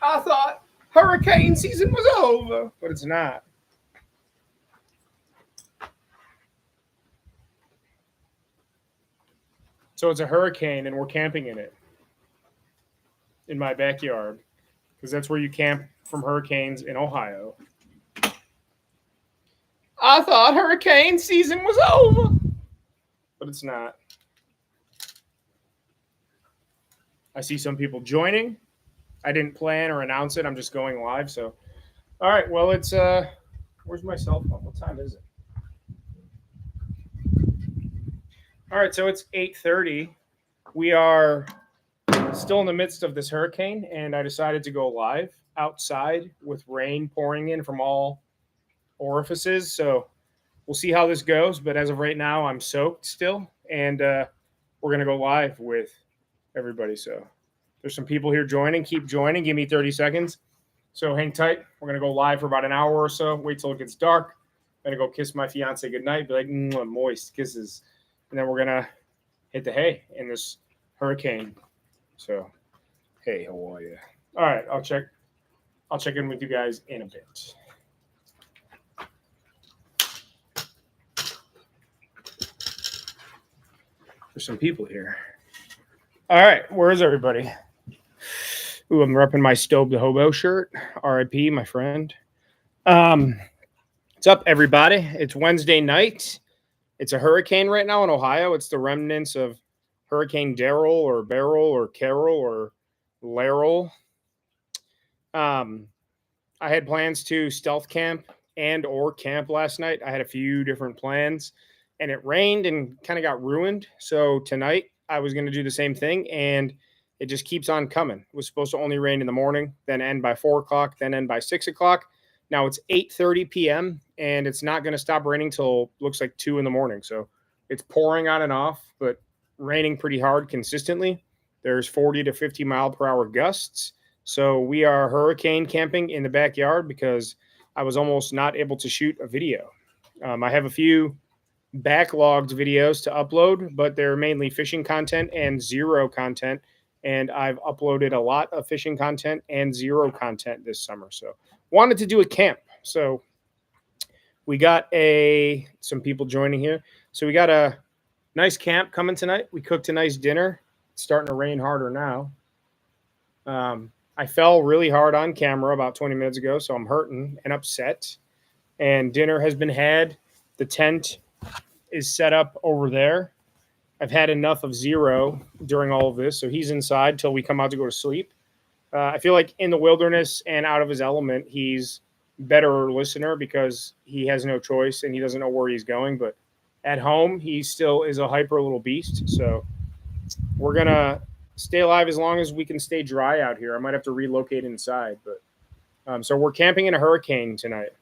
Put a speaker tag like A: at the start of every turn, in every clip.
A: I thought hurricane season was over, but it's not. So it's a hurricane, and we're camping in it in my backyard because that's where you camp from hurricanes in Ohio. I thought hurricane season was over, but it's not. I see some people joining. I didn't plan or announce it. I'm just going live. So, all right. Well, it's where's my cell phone? What time is it? All right. So it's 8:30. We are still in the midst of this hurricane, and I decided to go live outside with rain pouring in from all orifices. So we'll see how this goes. But as of right now, I'm soaked still, and we're gonna go live with everybody. So there's some people here joining. Keep joining. Give me 30 seconds. So hang tight. We're gonna go live for about an hour or so. Wait till it gets dark. I'm gonna go kiss my fiance goodnight. Be like, moist kisses, and then we're gonna hit the hay in this hurricane. So, hey, how are you? All right, I'll check. I'll check in with you guys in a bit. There's some people here. All right, where is everybody? Ooh, I'm repping my Stobe the Hobo shirt. R.I.P. my friend. What's up, everybody? It's Wednesday night. It's a hurricane right now in Ohio. It's the remnants of Hurricane Daryl or Beryl or Carol or Laryl. I had plans to stealth camp and or camp last night. I had a few different plans, and it rained and kind of got ruined. So tonight I was going to do the same thing, and it just keeps on coming. It was supposed to only rain in the morning, then end by 4 o'clock, then end by 6 o'clock. Now it's 8:30 p.m. and it's not going to stop raining till looks like 2 in the morning. So it's pouring on and off, but raining pretty hard consistently. There's 40 to 50 mile per hour gusts. So we are hurricane camping in the backyard because I was almost not able to shoot a video. I have a few backlogged videos to upload, but they're mainly fishing content and zero content. And I've uploaded a lot of fishing content and zero content this summer. So wanted to do a camp. So we got some people joining here. So we got a nice camp coming tonight. We cooked a nice dinner. It's starting to rain harder now. I fell really hard on camera about 20 minutes ago, so I'm hurting and upset. And dinner has been had. The tent is set up over there. I've had enough of Zero during all of this, so he's inside till we come out to go to sleep. I feel like in the wilderness and out of his element, he's better listener because he has no choice and he doesn't know where he's going. But at home, he still is a hyper little beast. So we're going to stay alive as long as we can stay dry out here. I might have to relocate inside, but so we're camping in a hurricane tonight.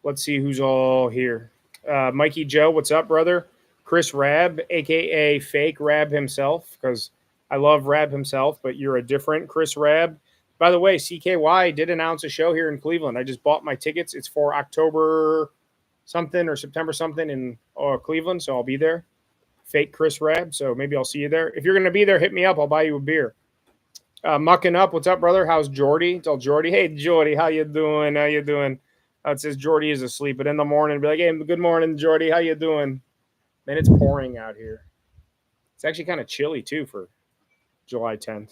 A: Let's see who's all here. Mikey Joe, what's up, brother? Chris Rab, aka Fake Rab himself, because I love Rab himself, but you're a different Chris Rab. By the way, CKY did announce a show here in Cleveland. I just bought my tickets. It's for October something or September something in Cleveland, so I'll be there. Fake Chris Rab, so maybe I'll see you there. If you're going to be there, hit me up. I'll buy you a beer. Mucking up, what's up, brother? How's Jordy? Tell Jordy, hey, Jordy, how you doing? How you doing? It says Jordy is asleep, but in the morning, be like, hey, good morning, Jordy. How you doing? Man, it's pouring out here. It's actually kind of chilly, too, for July 10th.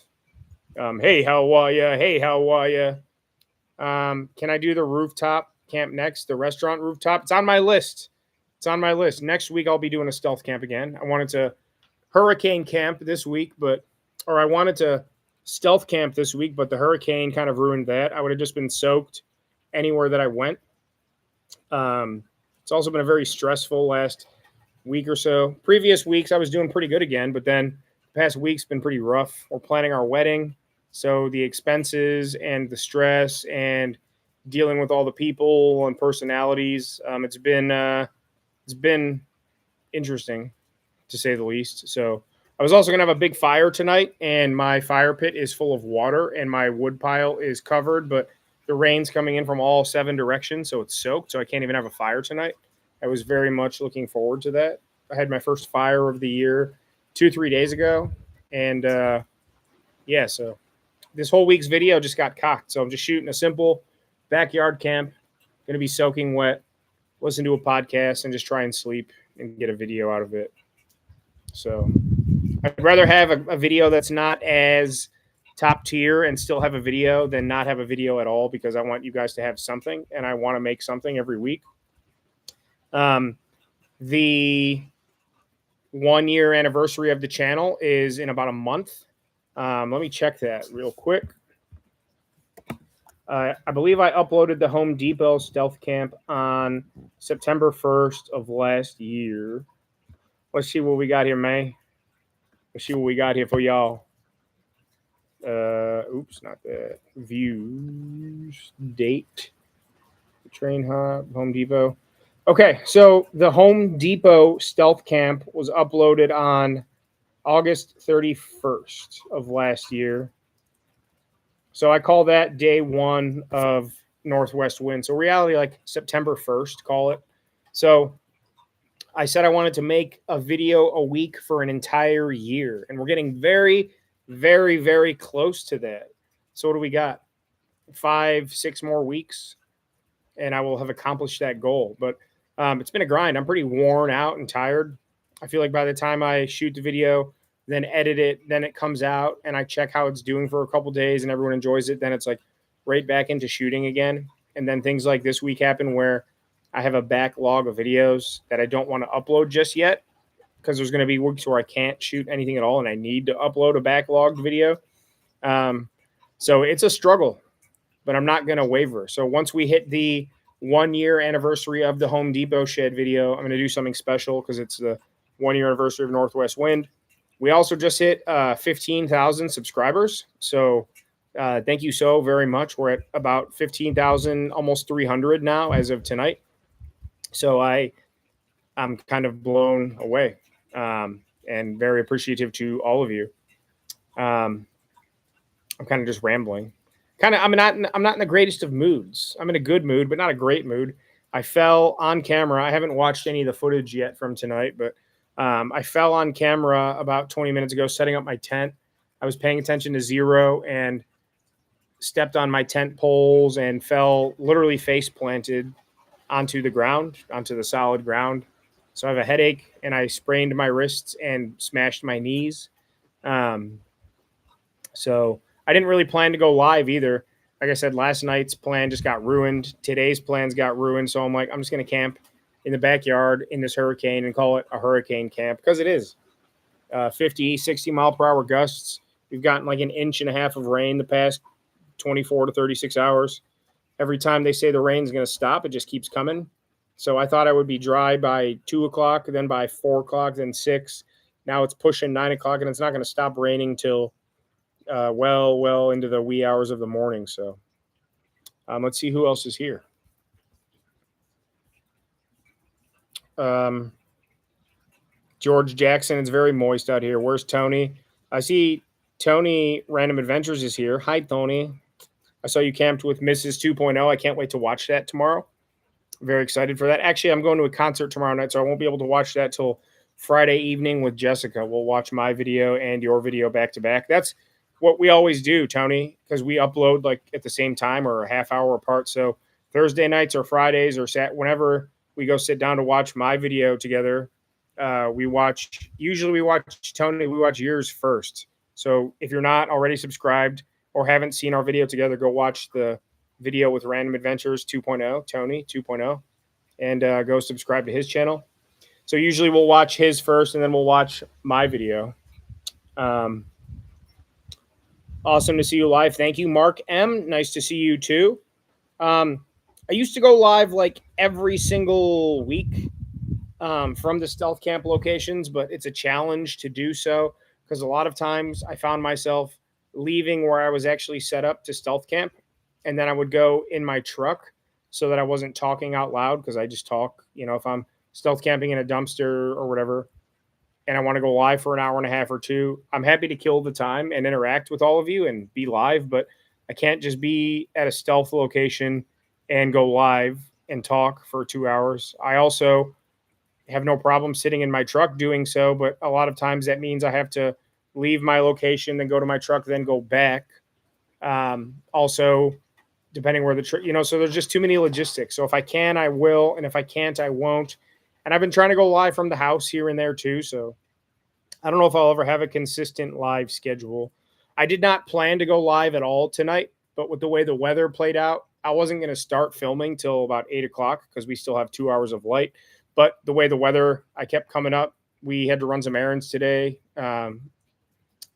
A: Hey, how are you? Hey, how are you? Can I do the rooftop camp next? The restaurant rooftop? It's on my list. It's on my list. Next week, I'll be doing a stealth camp again. I wanted to hurricane camp this week, or I wanted to stealth camp this week, but the hurricane kind of ruined that. I would have just been soaked anywhere that I went. It's also been a very stressful last week or so. Previous weeks, I was doing pretty good again, but then the past week's been pretty rough. We're planning our wedding, so the expenses and the stress and dealing with all the people and personalities, it's been interesting, to say the least. So I was also going to have a big fire tonight, and my fire pit is full of water, and my wood pile is covered, but the rain's coming in from all 7 directions, so it's soaked, so I can't even have a fire tonight. I was very much looking forward to that. I had my first fire of the year 2-3 days ago, and yeah, so this whole week's video just got cocked. So I'm just shooting a simple backyard camp. Going to be soaking wet, listen to a podcast, and just try and sleep and get a video out of it. So I'd rather have a video that's not as top tier and still have a video than not have a video at all, because I want you guys to have something and I want to make something every week. The 1 year anniversary of the channel is in about a month. Let me check that real quick. I believe I uploaded the Home Depot Stealth Camp on September 1st of last year. Let's see what we got here, May. Let's see what we got here for y'all. Oops, not that. Views, date, Train Hub, Home Depot. Okay, so the Home Depot Stealth Camp was uploaded on August 31st of last year. So I call that day one of Northwest Wind. So reality, like September 1st, call it. So I said I wanted to make a video a week for an entire year. And we're getting very, very, very close to that. So what do we got? 5-6 more weeks, and I will have accomplished that goal. But it's been a grind. I'm pretty worn out and tired. I feel like by the time I shoot the video, then edit it, then it comes out, and I check how it's doing for a couple days, and everyone enjoys it. Then it's like right back into shooting again. And then things like this week happen where I have a backlog of videos that I don't want to upload just yet, because there's going to be weeks where I can't shoot anything at all, and I need to upload a backlogged video. So it's a struggle, but I'm not going to waver. So once we hit the 1 year anniversary of the Home Depot shed video, I'm going to do something special because it's the 1 year anniversary of Northwest Wind. We also just hit 15,000 subscribers. So thank you so very much. We're at about 15,000, almost 300 now as of tonight. So I'm kind of blown away and very appreciative to all of you. I'm kind of just rambling. I'm not in the greatest of moods. I'm in a good mood, but not a great mood. I fell on camera. I haven't watched any of the footage yet from tonight, but I fell on camera about 20 minutes ago setting up my tent. I was paying attention to zero and stepped on my tent poles and fell, literally face planted onto the ground, onto the solid ground. So I have a headache, and I sprained my wrists and smashed my knees. So I didn't really plan to go live either. Like I said, last night's plan just got ruined. Today's plans got ruined. So I'm like, I'm just going to camp in the backyard in this hurricane and call it a hurricane camp, because it is. 50, 60 mile per hour gusts. We've gotten like 1.5 inches of rain the past 24 to 36 hours. Every time they say the rain's going to stop, it just keeps coming. So I thought I would be dry by 2 o'clock, then by 4 o'clock, then 6. Now it's pushing 9 o'clock, and it's not going to stop raining till well into the wee hours of the morning. So let's see who else is here. George Jackson, it's very moist out here. Where's Tony? I see Tony Random Adventures is here. Hi, Tony. I saw you camped with Mrs. 2.0. I can't wait to watch that tomorrow. Very excited for that. Actually, I'm going to a concert tomorrow night, so I won't be able to watch that till Friday evening with Jessica. We'll watch my video and your video back to back. That's what we always do, Tony, because we upload like at the same time or a half hour apart. So Thursday nights or Fridays or whenever we go sit down to watch my video together, we watch Tony, we watch yours first. So if you're not already subscribed or haven't seen our video together, go watch the video with Random Adventures 2.0, Tony 2.0, and go subscribe to his channel. So usually we'll watch his first, and then we'll watch my video. Awesome to see you live. Thank you, Mark M. Nice to see you too. I used to go live like every single week from the stealth camp locations, but it's a challenge to do so because a lot of times I found myself leaving where I was actually set up to stealth camp, and then I would go in my truck so that I wasn't talking out loud, because I just talk, if I'm stealth camping in a dumpster or whatever, and I want to go live for an hour and a half or two, I'm happy to kill the time and interact with all of you and be live, but I can't just be at a stealth location and go live and talk for 2 hours. I also have no problem sitting in my truck doing so, but a lot of times that means I have to leave my location, then go to my truck, then go back. Also, depending where the so there's just too many logistics. So if I can, I will, and if I can't, I won't. And I've been trying to go live from the house here and there too. So I don't know if I'll ever have a consistent live schedule. I did not plan to go live at all tonight, but with the way the weather played out, I wasn't going to start filming till about 8 o'clock because we still have 2 hours of light. But the way the weather, I kept coming up. We had to run some errands today, and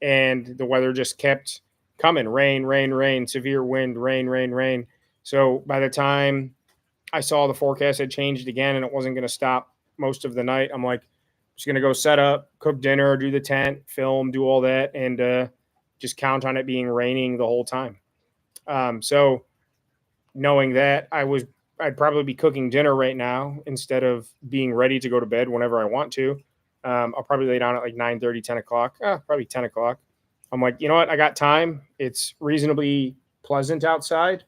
A: the weather just kept coming. Rain, rain, rain, severe wind, rain, rain, rain. So by the time I saw the forecast had changed again and it wasn't going to stop most of the night, I'm like, just going to go set up, cook dinner, do the tent, film, do all that, and just count on it being raining the whole time. So knowing that, I'd probably be cooking dinner right now instead of being ready to go to bed whenever I want to. I'll probably lay down at like 9:30, 10 o'clock, probably 10 o'clock. I'm like, you know what? I got time. It's reasonably pleasant outside,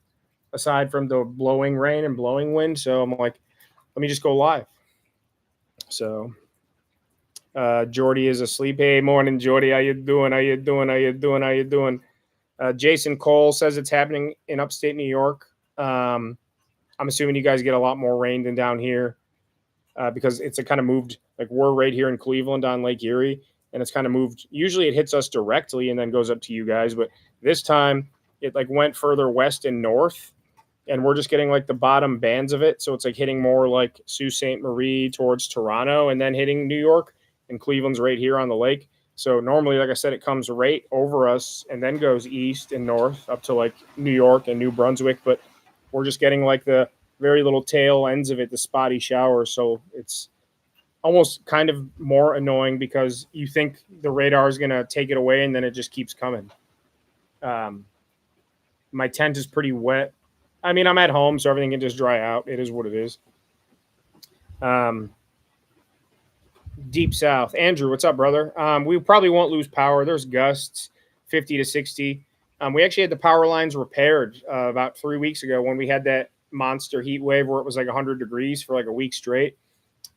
A: aside from the blowing rain and blowing wind. So I'm like, let me just go live. So Jordy is asleep. Hey, morning, Jordy. How you doing? How you doing? How you doing? How you doing? Jason Cole says it's happening in upstate New York. I'm assuming you guys get a lot more rain than down here because it's a kind of moved. Like we're right here in Cleveland on Lake Erie, and it's kind of moved. Usually it hits us directly and then goes up to you guys, but this time it like went further west and north, and we're just getting like the bottom bands of it. So it's like hitting more like Sault Ste. Marie towards Toronto and then hitting New York, and Cleveland's right here on the lake. So normally, like I said, it comes right over us and then goes east and north up to like New York and New Brunswick. But we're just getting like the very little tail ends of it, the spotty showers. So it's almost kind of more annoying because you think the radar is going to take it away and then it just keeps coming. My tent is pretty wet. I mean, I'm at home, so everything can just dry out. It is what it is. Deep South. Andrew, what's up, brother? We probably won't lose power. There's gusts, 50 to 60. We actually had the power lines repaired about 3 weeks ago when we had that monster heat wave where it was like 100 degrees for like a week straight.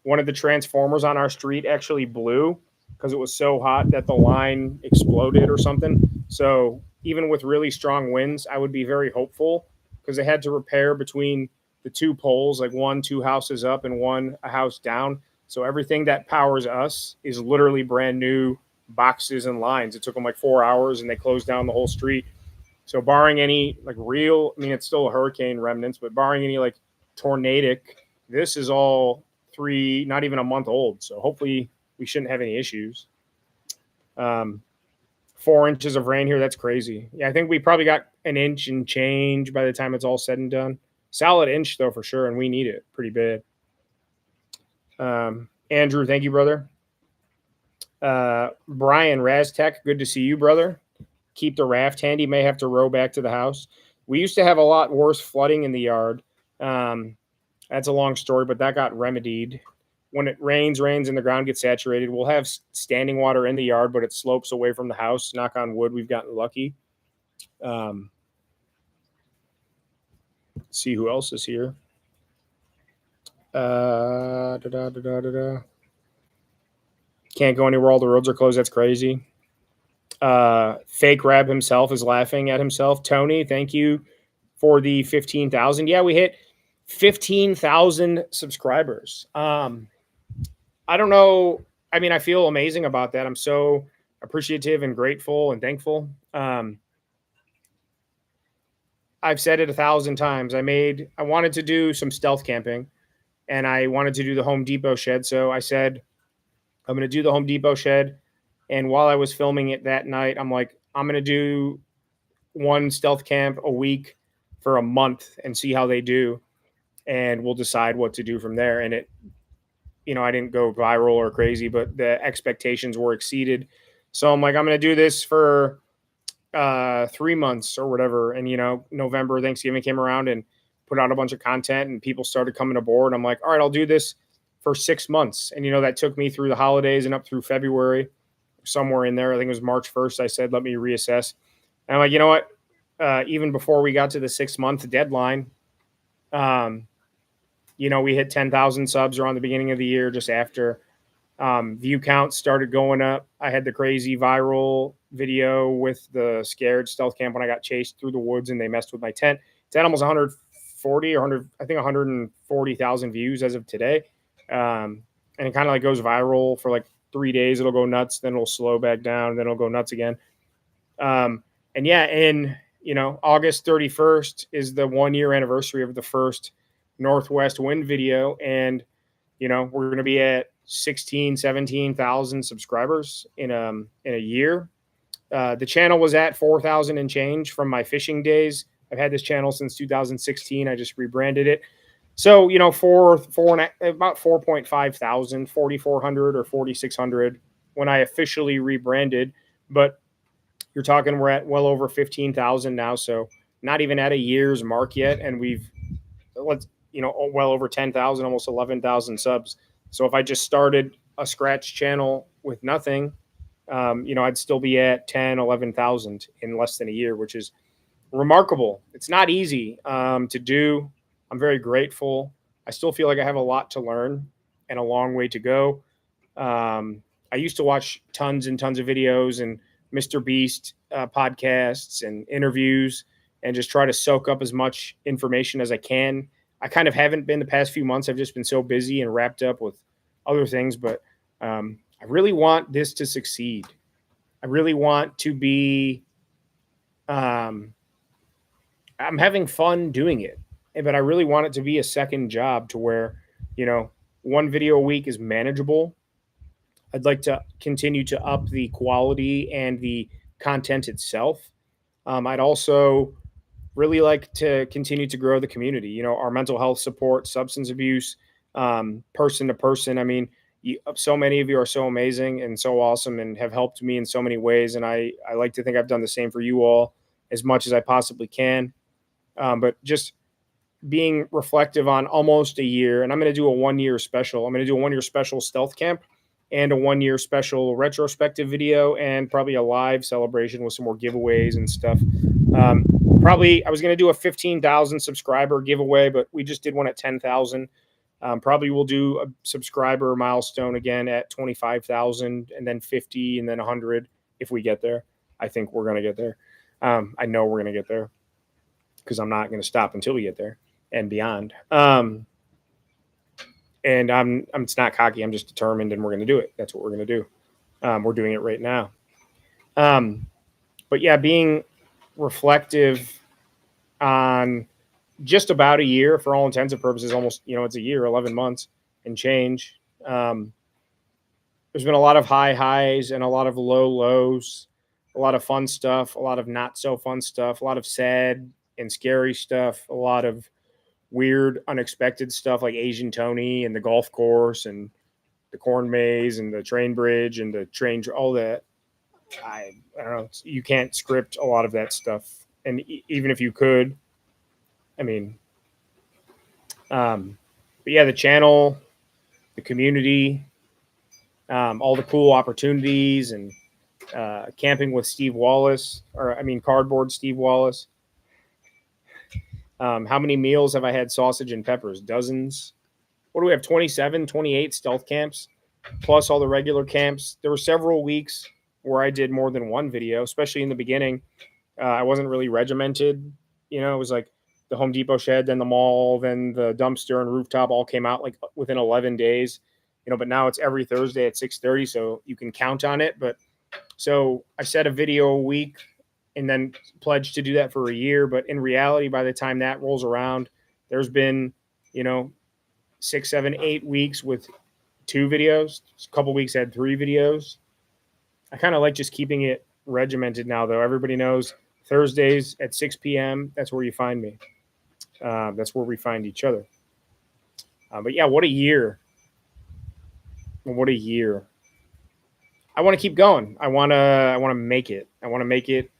A: One of the transformers on our street actually blew because it was so hot that the line exploded or something. So even with really strong winds, I would be very hopeful because they had to repair between the two poles, like 2 houses up and a house down. So everything that powers us is literally brand new boxes and lines. It took them like 4 hours and they closed down the whole street. So barring any like real, I mean, it's still a hurricane remnants, but barring any like tornadic, this is all not even a month old. So hopefully we shouldn't have any issues. 4 inches of rain here. That's crazy. Yeah. I think we probably got an inch and change by the time it's all said and done. Solid inch though, for sure. And we need it pretty bad. Andrew, thank you, brother. Brian Raztech, good to see you, brother. Keep the raft handy. May have to row back to the house. We used to have a lot worse flooding in the yard. That's a long story, but that got remedied. When it rains and the ground gets saturated, we'll have standing water in the yard, but it slopes away from the house. Knock on wood, we've gotten lucky. See who else is here. Can't go anywhere. All the roads are closed. That's crazy. Fake Rab himself is laughing at himself. Tony, thank you for the 15,000. Yeah, we hit 15,000 subscribers. I don't know. I mean, I feel amazing about that. I'm so appreciative and grateful and thankful. I've said it 1,000 times. I wanted to do some stealth camping and I wanted to do the Home Depot shed. So I said, I'm going to do the Home Depot shed. And while I was filming it that night, I'm like, I'm going to do one stealth camp a week for a month and see how they do. And we'll decide what to do from there. And it, I didn't go viral or crazy, but the expectations were exceeded. So I'm like, I'm going to do this for 3 months or whatever. And, November, Thanksgiving came around and put out a bunch of content and people started coming aboard. I'm like, all right, I'll do this for 6 months. And, that took me through the holidays and up through February, somewhere in there. I think it was March 1st. I said, let me reassess. And I'm like, you know what? Even before we got to the 6-month deadline, we hit 10,000 subs around the beginning of the year, just after. View counts started going up. I had the crazy viral video with the scared stealth camp when I got chased through the woods and they messed with my tent. It's at almost 140 or 100, I think 140,000 views as of today. And it kind of like goes viral for like 3 days. It'll go nuts, then it'll slow back down, and then it'll go nuts again. And yeah, in August 31st is the 1 year anniversary of the first Northwest Wind video, and we're going to be at 17,000 subscribers in a year. The channel was at 4,000 and change from my fishing days. I've had this channel since 2016. I just rebranded it. So, about 4.5 thousand, 4,400 or 4,600 when I officially rebranded. But you're talking we're at well over 15,000 now. So not even at a year's mark yet. And we've, well over 10,000, almost 11,000 subs. So if I just started a scratch channel with nothing, I'd still be at 10, 11,000 in less than a year, which is remarkable. It's not easy to do. I'm very grateful. I still feel like I have a lot to learn and a long way to go. I used to watch tons and tons of videos and Mr. Beast podcasts and interviews and just try to soak up as much information as I can. I kind of haven't been the past few months. I've just been so busy and wrapped up with other things, but I really want this to succeed. I really want to be, I'm having fun doing it, but I really want it to be a second job to where, one video a week is manageable. I'd like to continue to up the quality and the content itself. I'd also really like to continue to grow the community, our mental health support, substance abuse, person to person. I mean, so many of you are so amazing and so awesome and have helped me in so many ways. And I like to think I've done the same for you all as much as I possibly can. But just being reflective on almost a year, and I'm going to do a 1 year special. I'm going to do a 1 year special stealth camp and a 1 year special retrospective video and probably a live celebration with some more giveaways and stuff. Probably I was going to do a 15,000 subscriber giveaway, but we just did one at 10,000. Probably we'll do a subscriber milestone again at 25,000 and then 50 and then 100 if we get there. I think we're going to get there. I know we're going to get there because I'm not going to stop until we get there and beyond. And it's not cocky. I'm just determined and we're going to do it. That's what we're going to do. We're doing it right now. But yeah, being reflective on just about a year for all intents and purposes, almost, it's a year, 11 months and change. There's been a lot of high highs and a lot of low lows, a lot of fun stuff, a lot of not so fun stuff, a lot of sad and scary stuff, a lot of weird, unexpected stuff like Asian Tony and the golf course and the corn maze and the train bridge and the train, all that. I don't know. You can't script a lot of that stuff. And even if you could, I mean, but yeah, the channel, the community, all the cool opportunities and camping with Steve Wallace, cardboard Steve Wallace. How many meals have I had sausage and peppers? Dozens. What do we have? 27, 28 stealth camps, plus all the regular camps. There were several weeks where I did more than one video, especially in the beginning. I wasn't really regimented. It was like the Home Depot shed, then the mall, then the dumpster and rooftop all came out like within 11 days. But now it's every Thursday at 6:30, so you can count on it. But so I set a video a week and then pledged to do that for a year. But in reality, by the time that rolls around, there's been, 6, 7, 8 weeks with 2 videos. A couple weeks had 3 videos. I kind of like just keeping it regimented now, though. Everybody knows Thursdays at 6 p.m. That's where you find me. That's where we find each other. But yeah, what a year. What a year. I want to keep going. I want to make it. I want to make it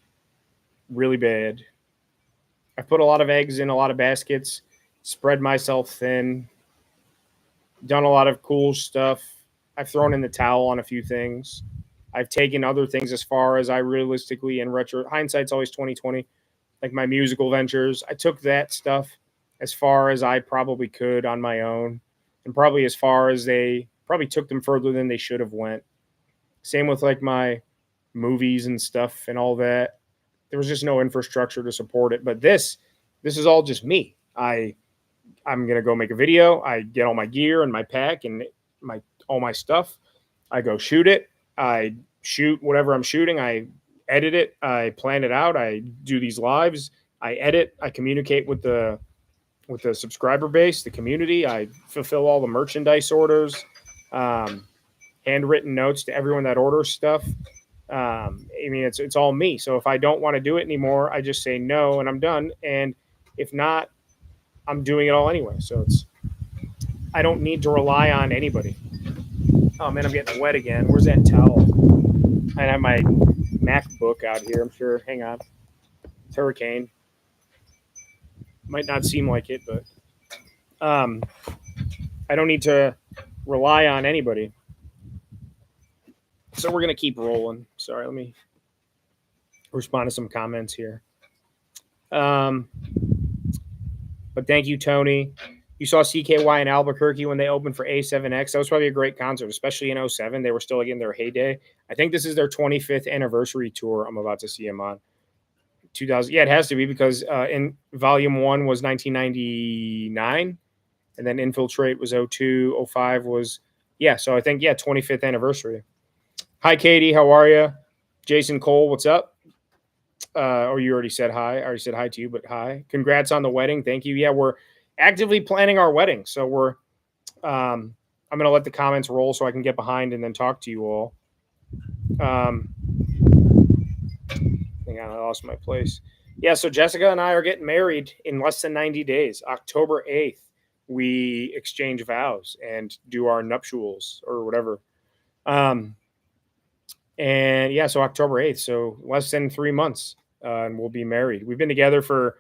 A: really bad. I've put a lot of eggs in a lot of baskets, spread myself thin, done a lot of cool stuff. I've thrown in the towel on a few things. I've taken other things as far as I realistically, in retro, hindsight's always 2020, like my musical ventures. I took that stuff as far as I probably could on my own, and probably as far as they probably took them further than they should have went. Same with like my movies and stuff and all that. There was just no infrastructure to support it. But this is all just me. I'm gonna go make a video. I get all my gear and my pack and my all my stuff. I go shoot it. I shoot whatever I'm shooting. I edit it. I plan it out. I do these lives. I edit. I communicate with the subscriber base, the community. I fulfill all the merchandise orders, handwritten notes to everyone that orders stuff. I mean, it's all me. So if I don't want to do it anymore, I just say no and I'm done. And if not, I'm doing it all anyway. So I don't need to rely on anybody. Oh man, I'm getting wet again. Where's that towel? I have my MacBook out here. I'm sure. Hang on. It's hurricane. Might not seem like it, but I don't need to rely on anybody. So we're gonna keep rolling. Sorry, let me respond to some comments here. But thank you, Tony. You saw CKY in Albuquerque when they opened for A7X. That was probably a great concert, especially in 07. They were still like in their heyday. I think this is their 25th anniversary tour I'm about to see them on. 2000. Yeah, it has to be because in Volume 1 was 1999, and then Infiltrate was 02, 05 was, yeah, so I think, yeah, 25th anniversary. Hi, Katie. How are you? Jason Cole, what's up? Or you already said hi. I already said hi to you, but hi. Congrats on the wedding. Thank you. Yeah, we're actively planning our wedding. So we're I'm going to let the comments roll so I can get behind and then talk to you all. Hang on, I lost my place. Yeah, so Jessica and I are getting married in less than 90 days. October 8th, we exchange vows and do our nuptials or whatever. And yeah, so October 8th, so less than 3 months, and we'll be married. We've been together for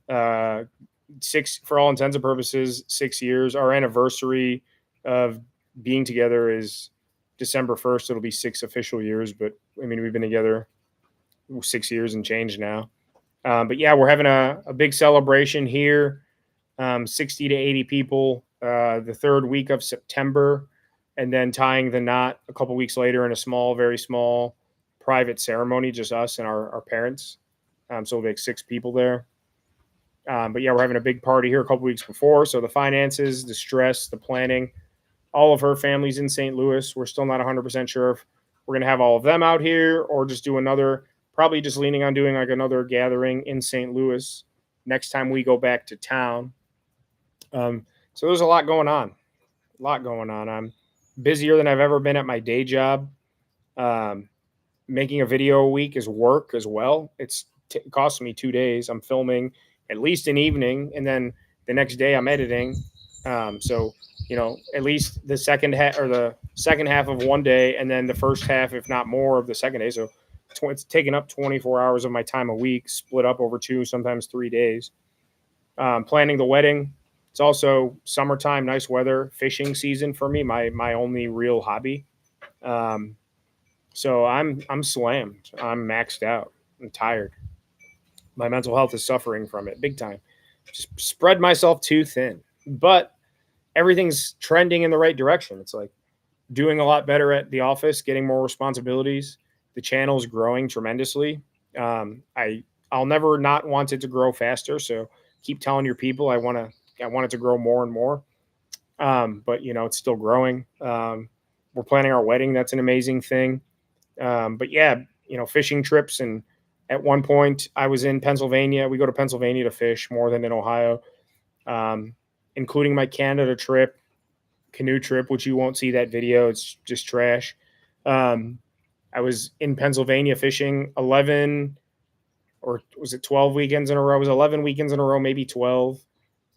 A: for all intents and purposes, 6 years. Our anniversary of being together is December 1st. It'll be 6 official years, but I mean, we've been together 6 years and change now. But yeah, we're having a big celebration here, 60 to 80 people, the third week of September, and then tying the knot a couple weeks later in a small, very small private ceremony, just us and our parents. So we'll be like 6 people there. But yeah, we're having a big party here a couple weeks before. So the finances, the stress, the planning, all of her family's in St. Louis. We're still not 100% sure if we're going to have all of them out here or just do another, probably just leaning on doing like another gathering in St. Louis next time we go back to town. So there's a lot going on. I'm busier than I've ever been at my day job. Making a video a week is work as well. It costs me 2 days. I'm filming at least an evening, and then the next day I'm editing. So at least the second half of one day, and then the first half, if not more, of the second day. So it's taking up 24 hours of my time a week, split up over 2, sometimes 3 days. Planning the wedding. It's also summertime, nice weather, fishing season for me. My only real hobby. So I'm slammed. I'm maxed out. I'm tired. My mental health is suffering from it big time. Just spread myself too thin, but everything's trending in the right direction. It's like doing a lot better at the office, getting more responsibilities. The channel's growing tremendously. I'll never not want it to grow faster. So keep telling your people I want it to grow more and more. But it's still growing. We're planning our wedding. That's an amazing thing. But yeah, fishing trips. And at one point I was in Pennsylvania. We go to Pennsylvania to fish more than in Ohio, including my Canada trip, canoe trip, which you won't see that video. It's just trash. I was in Pennsylvania fishing 11 or was it 12 weekends in a row? It was 11 weekends in a row, maybe 12.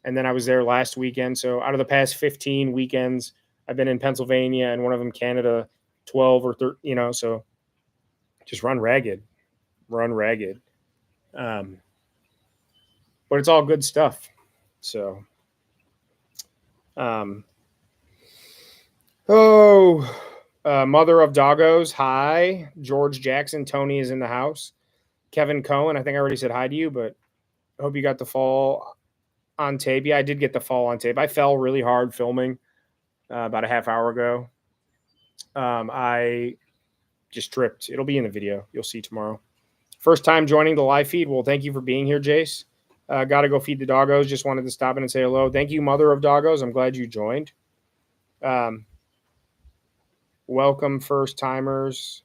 A: And then I was there last weekend. So out of the past 15 weekends, I've been in Pennsylvania and one of them Canada, 12 or 13, so just run ragged. But it's all good stuff. So, mother of doggos. Hi, George Jackson. Tony is in the house. Kevin Cohen. I think I already said hi to you, but I hope you got the fall on tape. Yeah, I did get the fall on tape. I fell really hard filming about a half hour ago. I just tripped. It'll be in the video. You'll see tomorrow. First time joining the live feed. Well, thank you for being here, Jace. Got to go feed the doggos. Just wanted to stop in and say hello. Thank you, mother of doggos. I'm glad you joined. Welcome, first timers.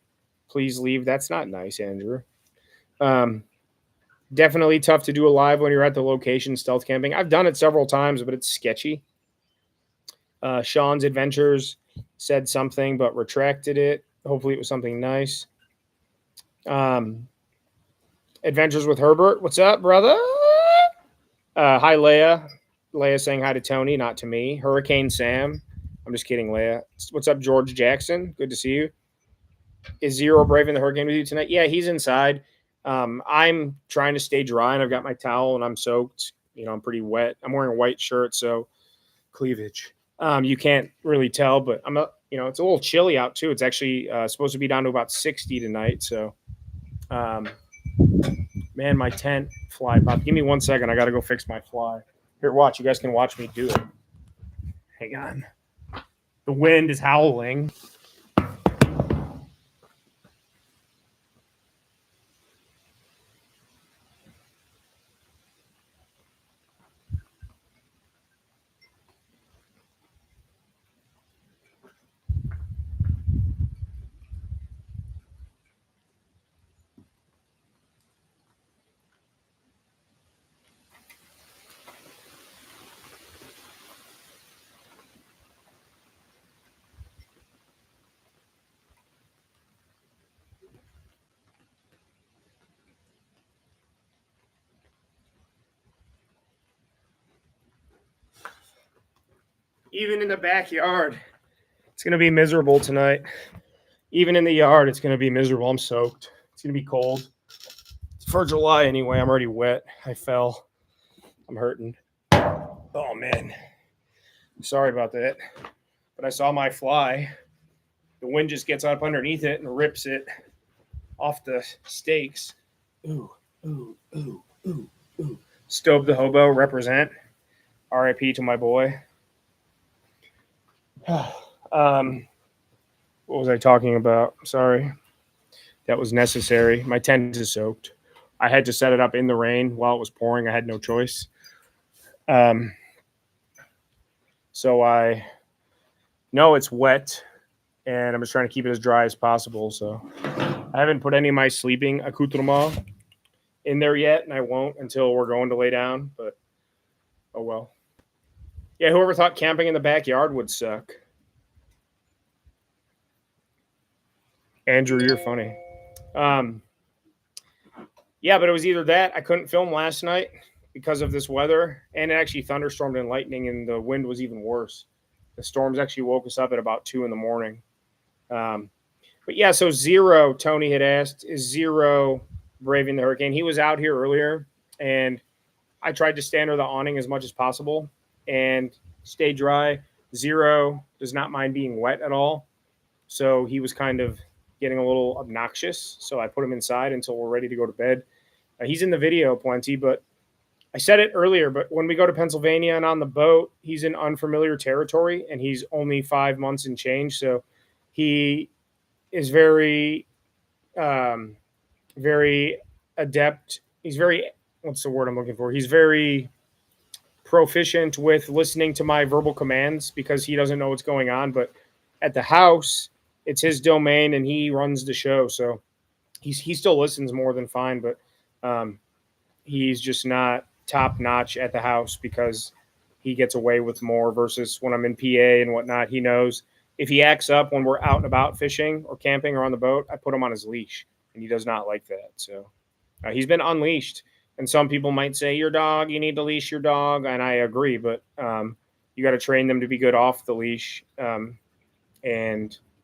A: Please leave. That's not nice, Andrew. Definitely tough to do a live when you're at the location stealth camping. I've done it several times, but it's sketchy. Sean's Adventures said something but retracted it. Hopefully it was something nice. Adventures with Herbert. What's up, brother? Hi, Leia. Leia saying hi to Tony, not to me. Hurricane Sam. I'm just kidding, Leia. What's up, George Jackson? Good to see you. Is Zero braving the hurricane with you tonight? Yeah, he's inside. I'm trying to stay dry, and I've got my towel, and I'm soaked. I'm pretty wet. I'm wearing a white shirt, so cleavage. You can't really tell, but it's a little chilly out too. It's actually supposed to be down to about 60 tonight. So, man, my tent fly popped. Give me 1 second. I got to go fix my fly. Here, watch. You guys can watch me do it. Hang on. The wind is howling. Even in the backyard, it's going to be miserable tonight. Even in the yard, it's going to be miserable. I'm soaked. It's going to be cold. For July anyway, I'm already wet. I fell. I'm hurting. Oh, man. Sorry about that. But I saw my fly. The wind just gets up underneath it and rips it off the stakes. Ooh, ooh, ooh, ooh, ooh. Stobe the Hobo, represent. RIP to my boy. What was I talking about? Sorry. That was necessary. My tent is soaked. I had to set it up in the rain while it was pouring. I had no choice. So I know it's wet, and I'm just trying to keep it as dry as possible. So I haven't put any of my sleeping accoutrements in there yet, and I won't until we're going to lay down. But oh well. Yeah, whoever thought camping in the backyard would suck? Andrew, you're funny. Yeah, but it was either that. I couldn't film last night because of this weather, and it actually thunderstormed and lightning, and the wind was even worse. The storms actually woke us up at about 2 a.m. But yeah, so Zero, Tony had asked, is Zero braving the hurricane? He was out here earlier, and I tried to stay under the awning as much as possible and stay dry. Zero does not mind being wet at all. So he was kind of getting a little obnoxious. So I put him inside until we're ready to go to bed. He's in the video plenty, but I said it earlier, but when we go to Pennsylvania and on the boat, he's in unfamiliar territory, and he's only 5 months and change. So he is very, very adept. He's very, what's the word I'm looking for? He's very proficient with listening to my verbal commands because he doesn't know what's going on. But at the house, it's his domain and he runs the show. So he still listens more than fine, but he's just not top notch at the house because he gets away with more versus when I'm in PA and whatnot. He knows if he acts up when we're out and about fishing or camping or on the boat, I put him on his leash, and he does not like that. So he's been unleashed. And some people might say, your dog, you need to leash your dog. And I agree, but you got to train them to be good off the leash and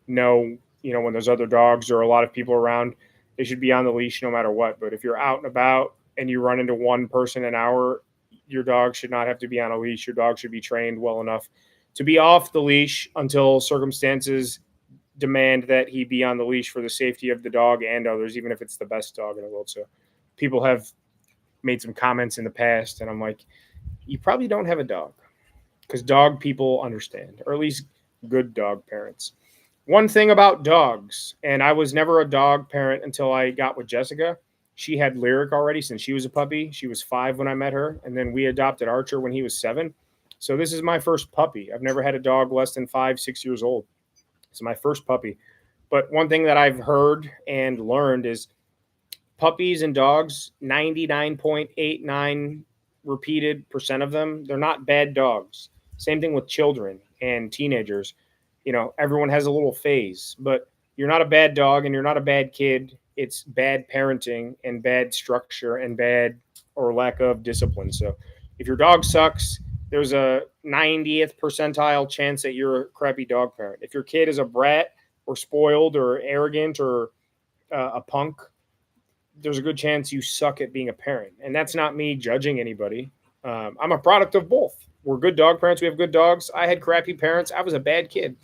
A: know, when there's other dogs or a lot of people around, they should be on the leash no matter what. But if you're out and about and you run into one person an hour, your dog should not have to be on a leash. Your dog should be trained well enough to be off the leash until circumstances demand that he be on the leash for the safety of the dog and others, even if it's the best dog in the world. So people have made some comments in the past, and I'm like, you probably don't have a dog because dog people understand, or at least good dog parents. One thing about dogs, and I was never a dog parent until I got with Jessica. She had Lyric already since she was a puppy. She was 5 when I met her, and then we adopted Archer when he was 7. So this is my first puppy. I've never had a dog less than 5, 6 years old. It's my first puppy. But one thing that I've heard and learned is puppies and dogs, 99.89 repeated percent of them, they're not bad dogs. Same thing with children and teenagers. Everyone has a little phase, but you're not a bad dog and you're not a bad kid. It's bad parenting and bad structure and bad or lack of discipline. So if your dog sucks, there's a 90th percentile chance that you're a crappy dog parent. If your kid is a brat or spoiled or arrogant or a punk, there's a good chance you suck at being a parent. And that's not me judging anybody. I'm a product of both. We're good dog parents. We have good dogs. I had crappy parents. I was a bad kid.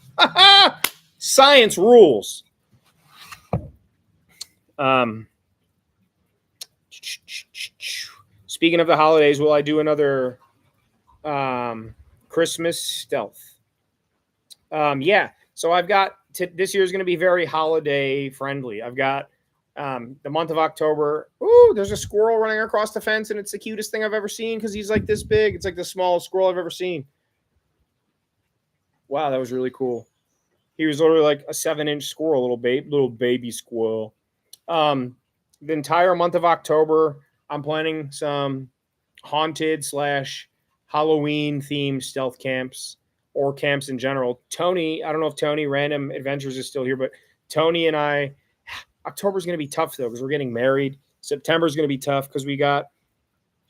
A: Science rules. Speaking of the holidays, will I do another Christmas stealth? Yeah. So I've got this year is going to be very holiday friendly. I've got the month of October. Ooh, there's a squirrel running across the fence, and it's the cutest thing I've ever seen because he's like this big. It's like the smallest squirrel I've ever seen. Wow, that was really cool. He was literally like a 7-inch squirrel, little baby squirrel. The entire month of October, I'm planning some haunted / Halloween themed stealth camps or camps in general. Tony, I don't know if Tony Random Adventures is still here, but Tony and I, October's going to be tough though because we're getting married. September's going to be tough because we got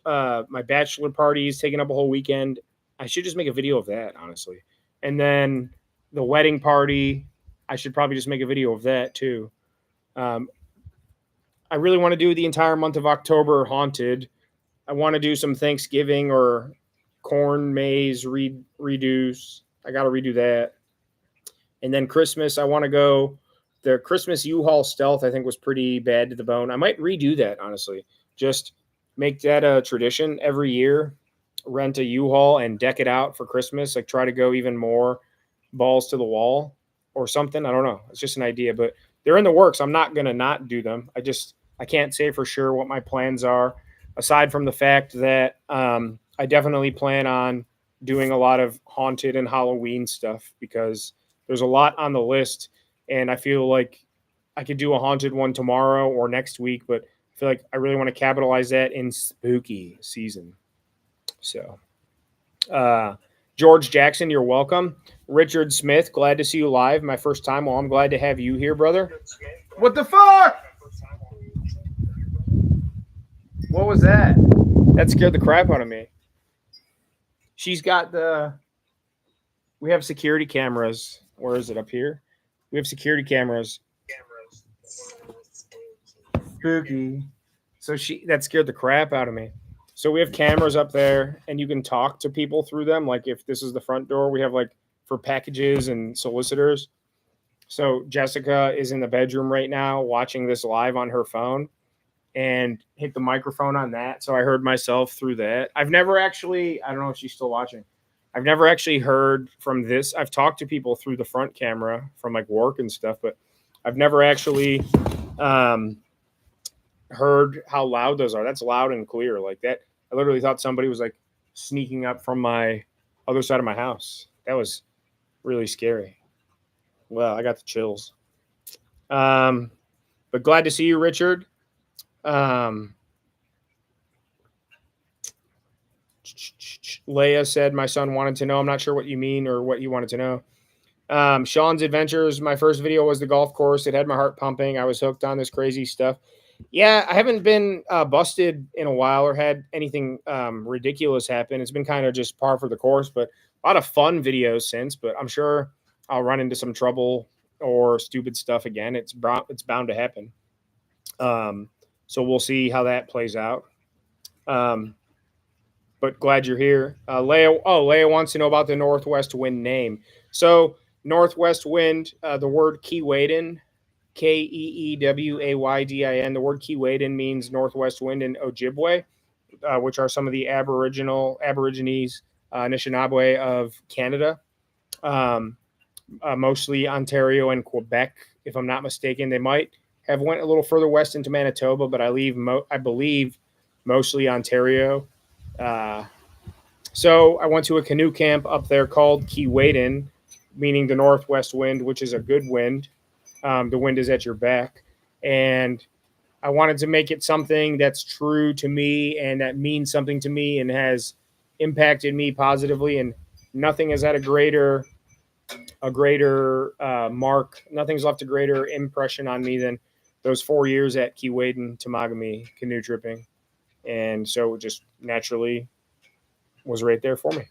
A: my bachelor parties taking up a whole weekend. I should just make a video of that, honestly. And then the wedding party, I should probably just make a video of that too. I really want to do the entire month of October haunted. I want to do some Thanksgiving or corn maze redos. I got to redo that. And then Christmas, I want to go. The Christmas U-Haul stealth, I think, was pretty bad to the bone. I might redo that, honestly. Just make that a tradition every year. Rent a U-Haul and deck it out for Christmas. Like try to go even more balls to the wall or something. I don't know. It's just an idea, but they're in the works. I'm not going to not do them. I can't say for sure what my plans are, aside from the fact that I definitely plan on doing a lot of haunted and Halloween stuff because there's a lot on the list. And I feel like I could do a haunted one tomorrow or next week, but I feel like I really want to capitalize that in spooky season. So, George Jackson, you're welcome. Richard Smith, glad to see you live. My first time. Well, I'm glad to have you here, brother. What the fuck? What was that? That scared the crap out of me. She's got we have security cameras. Where is it? Up here? We have security cameras. Spooky. So that scared the crap out of me. So we have cameras up there and you can talk to people through them. Like if this is the front door, we have like for packages and solicitors. So Jessica is in the bedroom right now watching this live on her phone and hit the microphone on that. So I heard myself through that. I've never actually, I don't know if she's still watching. I've never actually heard from this. I've talked to people through the front camera from like work and stuff, but I've never actually heard how loud those are. That's loud and clear like that. I literally thought somebody was like sneaking up from my other side of my house. That was really scary. Well, I got the chills. But glad to see you, Richard. Leia said my son wanted to know. I'm not sure what you mean or what you wanted to know. Sean's Adventures, my first video was the golf course. It had my heart pumping. I was hooked on this crazy stuff. Yeah, I haven't been busted in a while or had anything ridiculous happen. It's been kind of just par for the course, but a lot of fun videos since. But I'm sure I'll run into some trouble or stupid stuff again. It's bound to happen. So we'll see how that plays out. But glad you're here. Leia wants to know about the Northwest Wind name. So Northwest Wind, the word Keewaydin, Keewaydin. The word Keewaydin means Northwest Wind in Ojibwe, which are some of the Aborigines, Anishinaabe of Canada. mostly Ontario and Quebec, if I'm not mistaken. They might have went a little further west into Manitoba, but I believe mostly Ontario. Uh, so I went to a canoe camp up there called Keewaydin, meaning the northwest wind, which is a good wind. The wind is at your back, and I wanted to make it something that's true to me and that means something to me and has impacted me positively. And nothing has had a greater mark. Nothing's left a greater impression on me than those 4 years at Keewaydin Temagami canoe tripping. And so it just naturally was right there for me.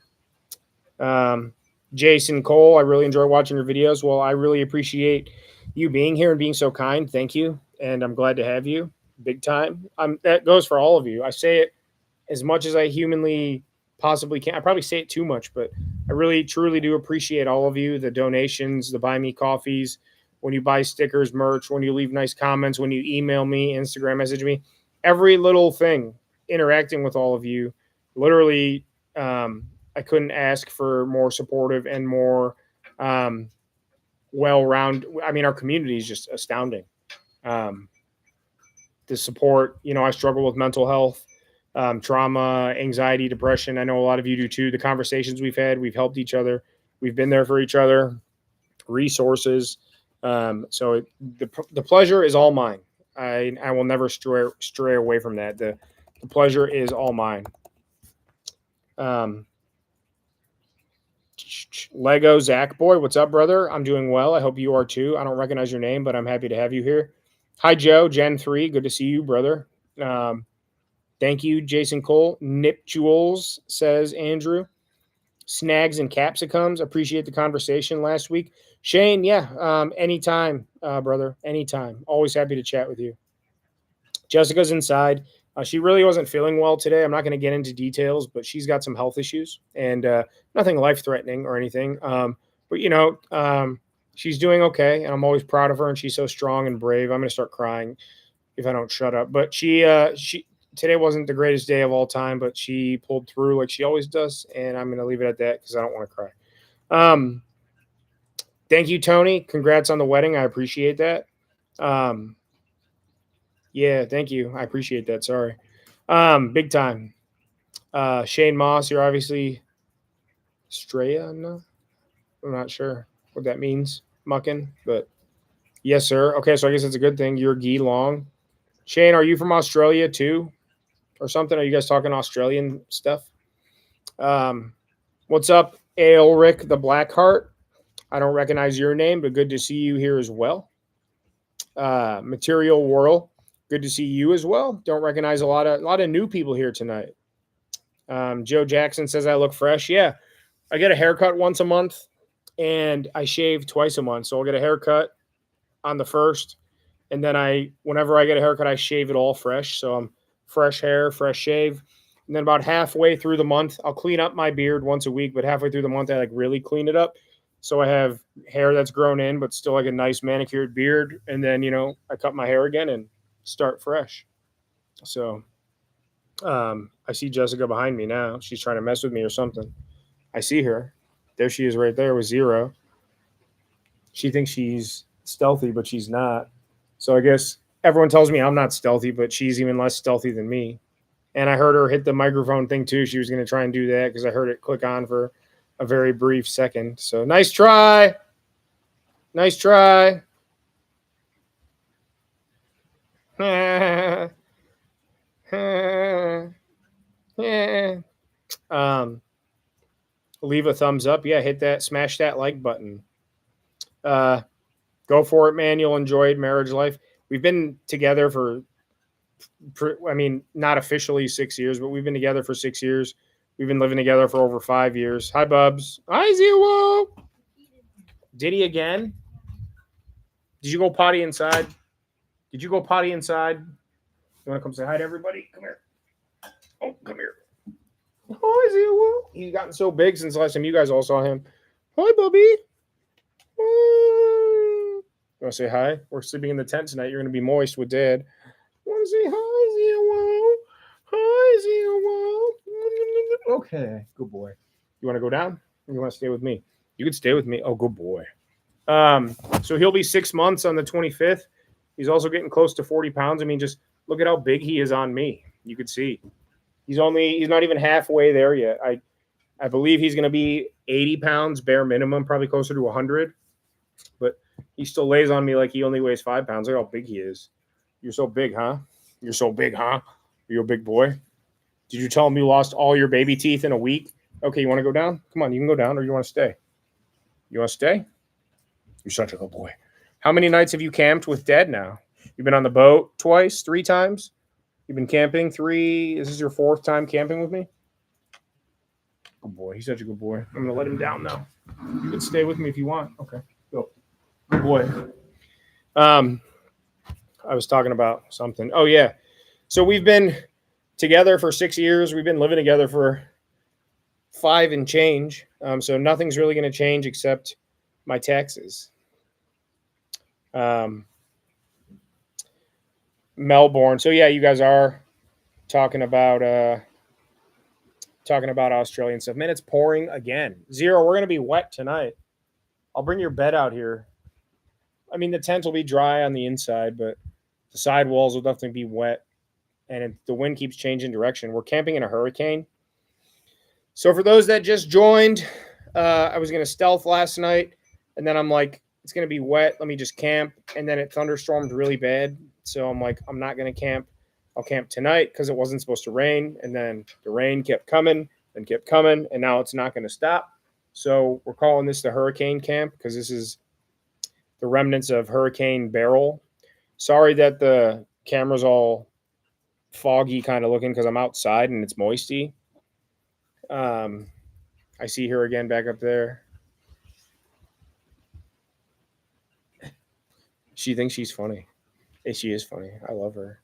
A: Jason Cole, I really enjoy watching your videos. Well, I really appreciate you being here and being so kind. Thank you. And I'm glad to have you big time. That goes for all of you. I say it as much as I humanly possibly can. I probably say it too much, but I really truly do appreciate all of you, the donations, the buy me coffees, when you buy stickers, merch, when you leave nice comments, when you email me, Instagram message me, every little thing, interacting with all of you. Literally, I couldn't ask for more supportive and more well-rounded. I mean, our community is just astounding. The support, I struggle with mental health, trauma, anxiety, depression. I know a lot of you do too. The conversations we've had, we've helped each other. We've been there for each other, resources. So the pleasure is all mine. I will never stray away from that. The pleasure is all mine. Lego Zach Boy, what's up, brother? I'm doing well. I hope you are too. I don't recognize your name, but I'm happy to have you here. Hi, Joe, Gen 3. Good to see you, brother. Thank you, Jason Cole. Nip Jewels, says Andrew. Snags and Capsicums. Appreciate the conversation last week. Shane, yeah, anytime, brother. Anytime. Always happy to chat with you. Jessica's inside. She really wasn't feeling well today. I'm not going to get into details, but she's got some health issues and nothing life-threatening or anything. But she's doing okay, and I'm always proud of her. And she's so strong and brave. I'm going to start crying if I don't shut up. But she today wasn't the greatest day of all time, but she pulled through like she always does, and I'm going to leave it at that because I don't want to cry. Thank you, Tony. Congrats on the wedding. I appreciate that. Yeah, thank you. I appreciate that. Sorry. Big time. Shane Moss, you're obviously Straya. No? I'm not sure what that means, mucking, but yes, sir. Okay, so I guess it's a good thing. You're Guy Long. Shane, are you from Australia too? Or something? Are you guys talking Australian stuff? What's up, Aelric the Blackheart? I don't recognize your name, but good to see you here as well. Material Whirl, good to see you as well. Don't recognize a lot of new people here tonight. Joe Jackson says I look fresh. Yeah, I get a haircut once a month, and I shave twice a month. So I'll get a haircut on the 1st, and then whenever I get a haircut, I shave it all fresh. So I'm fresh hair, fresh shave. And then about halfway through the month, I'll clean up my beard once a week, but halfway through the month, I really clean it up. So I have hair that's grown in, but still like a nice manicured beard. And then, I cut my hair again and start fresh. So I see Jessica behind me now. She's trying to mess with me or something. I see her. There she is right there with Zero. She thinks she's stealthy, but she's not. So I guess everyone tells me I'm not stealthy, but she's even less stealthy than me. And I heard her hit the microphone thing too. She was going to try and do that because I heard it click on for a very brief second. So nice try. Nice try. Leave a thumbs up. Yeah, hit that, smash that like button. Go for it, man. You'll enjoy marriage life. We've been together for not officially 6 years, but we've been together for 6 years. We've been living together for over 5 years. Hi, Bubs. Hi, Zero. Did he again? Did you go potty inside? Did you go potty inside? You want to come say hi to everybody? Come here. Oh, come here. Hi, Zero. He's gotten so big since the last time you guys all saw him. Hi, Bubby. You want to say hi? We're sleeping in the tent tonight. You're going to be moist with Dad. Want to say hi, Zero? Hi, Zero. Okay, good boy. You want to go down? Or you want to stay with me? You could stay with me. Oh, good boy. So he'll be 6 months on the 25th. He's also getting close to 40 pounds. I mean, just look at how big he is on me. You could see he's not even halfway there yet. I believe he's going to be 80 pounds bare minimum, probably closer to 100. But he still lays on me like he only weighs 5 pounds. Look how big he is. You're so big, huh? You're so big, huh? You're a big boy. Did you tell him you lost all your baby teeth in a week? Okay, you want to go down? Come on, you can go down, or you want to stay? You want to stay? You're such a good boy. How many nights have you camped with Dad now? You've been on the boat twice, 3 times? You've been camping 3. This is your 4th time camping with me? Good boy. He's such a good boy. I'm going to let him down now. You can stay with me if you want. Okay, go. Good boy. I was talking about something. Oh, yeah. So we've been together for 6 years. We've been living together for 5 and change. So nothing's really going to change except my taxes. Melbourne. So yeah, you guys are talking about Australian stuff. Man, it's pouring again. 0. We're gonna be wet tonight. I'll bring your bed out here. I mean, the tent will be dry on the inside, but the side walls will definitely be wet. And the wind keeps changing direction. We're camping in a hurricane. So for those that just joined, I was gonna stealth last night, and then I'm like, it's gonna be wet. Let me just camp. And then it thunderstormed really bad. So I'm like, I'm not gonna camp. I'll camp tonight because it wasn't supposed to rain. And then the rain kept coming and kept coming, and now it's not gonna stop. So we're calling this the hurricane camp because this is the remnants of Hurricane Beryl. Sorry that the camera's all foggy kind of looking because I'm outside and it's moisty. I see her again back up there. She thinks she's funny. She is funny. I love her.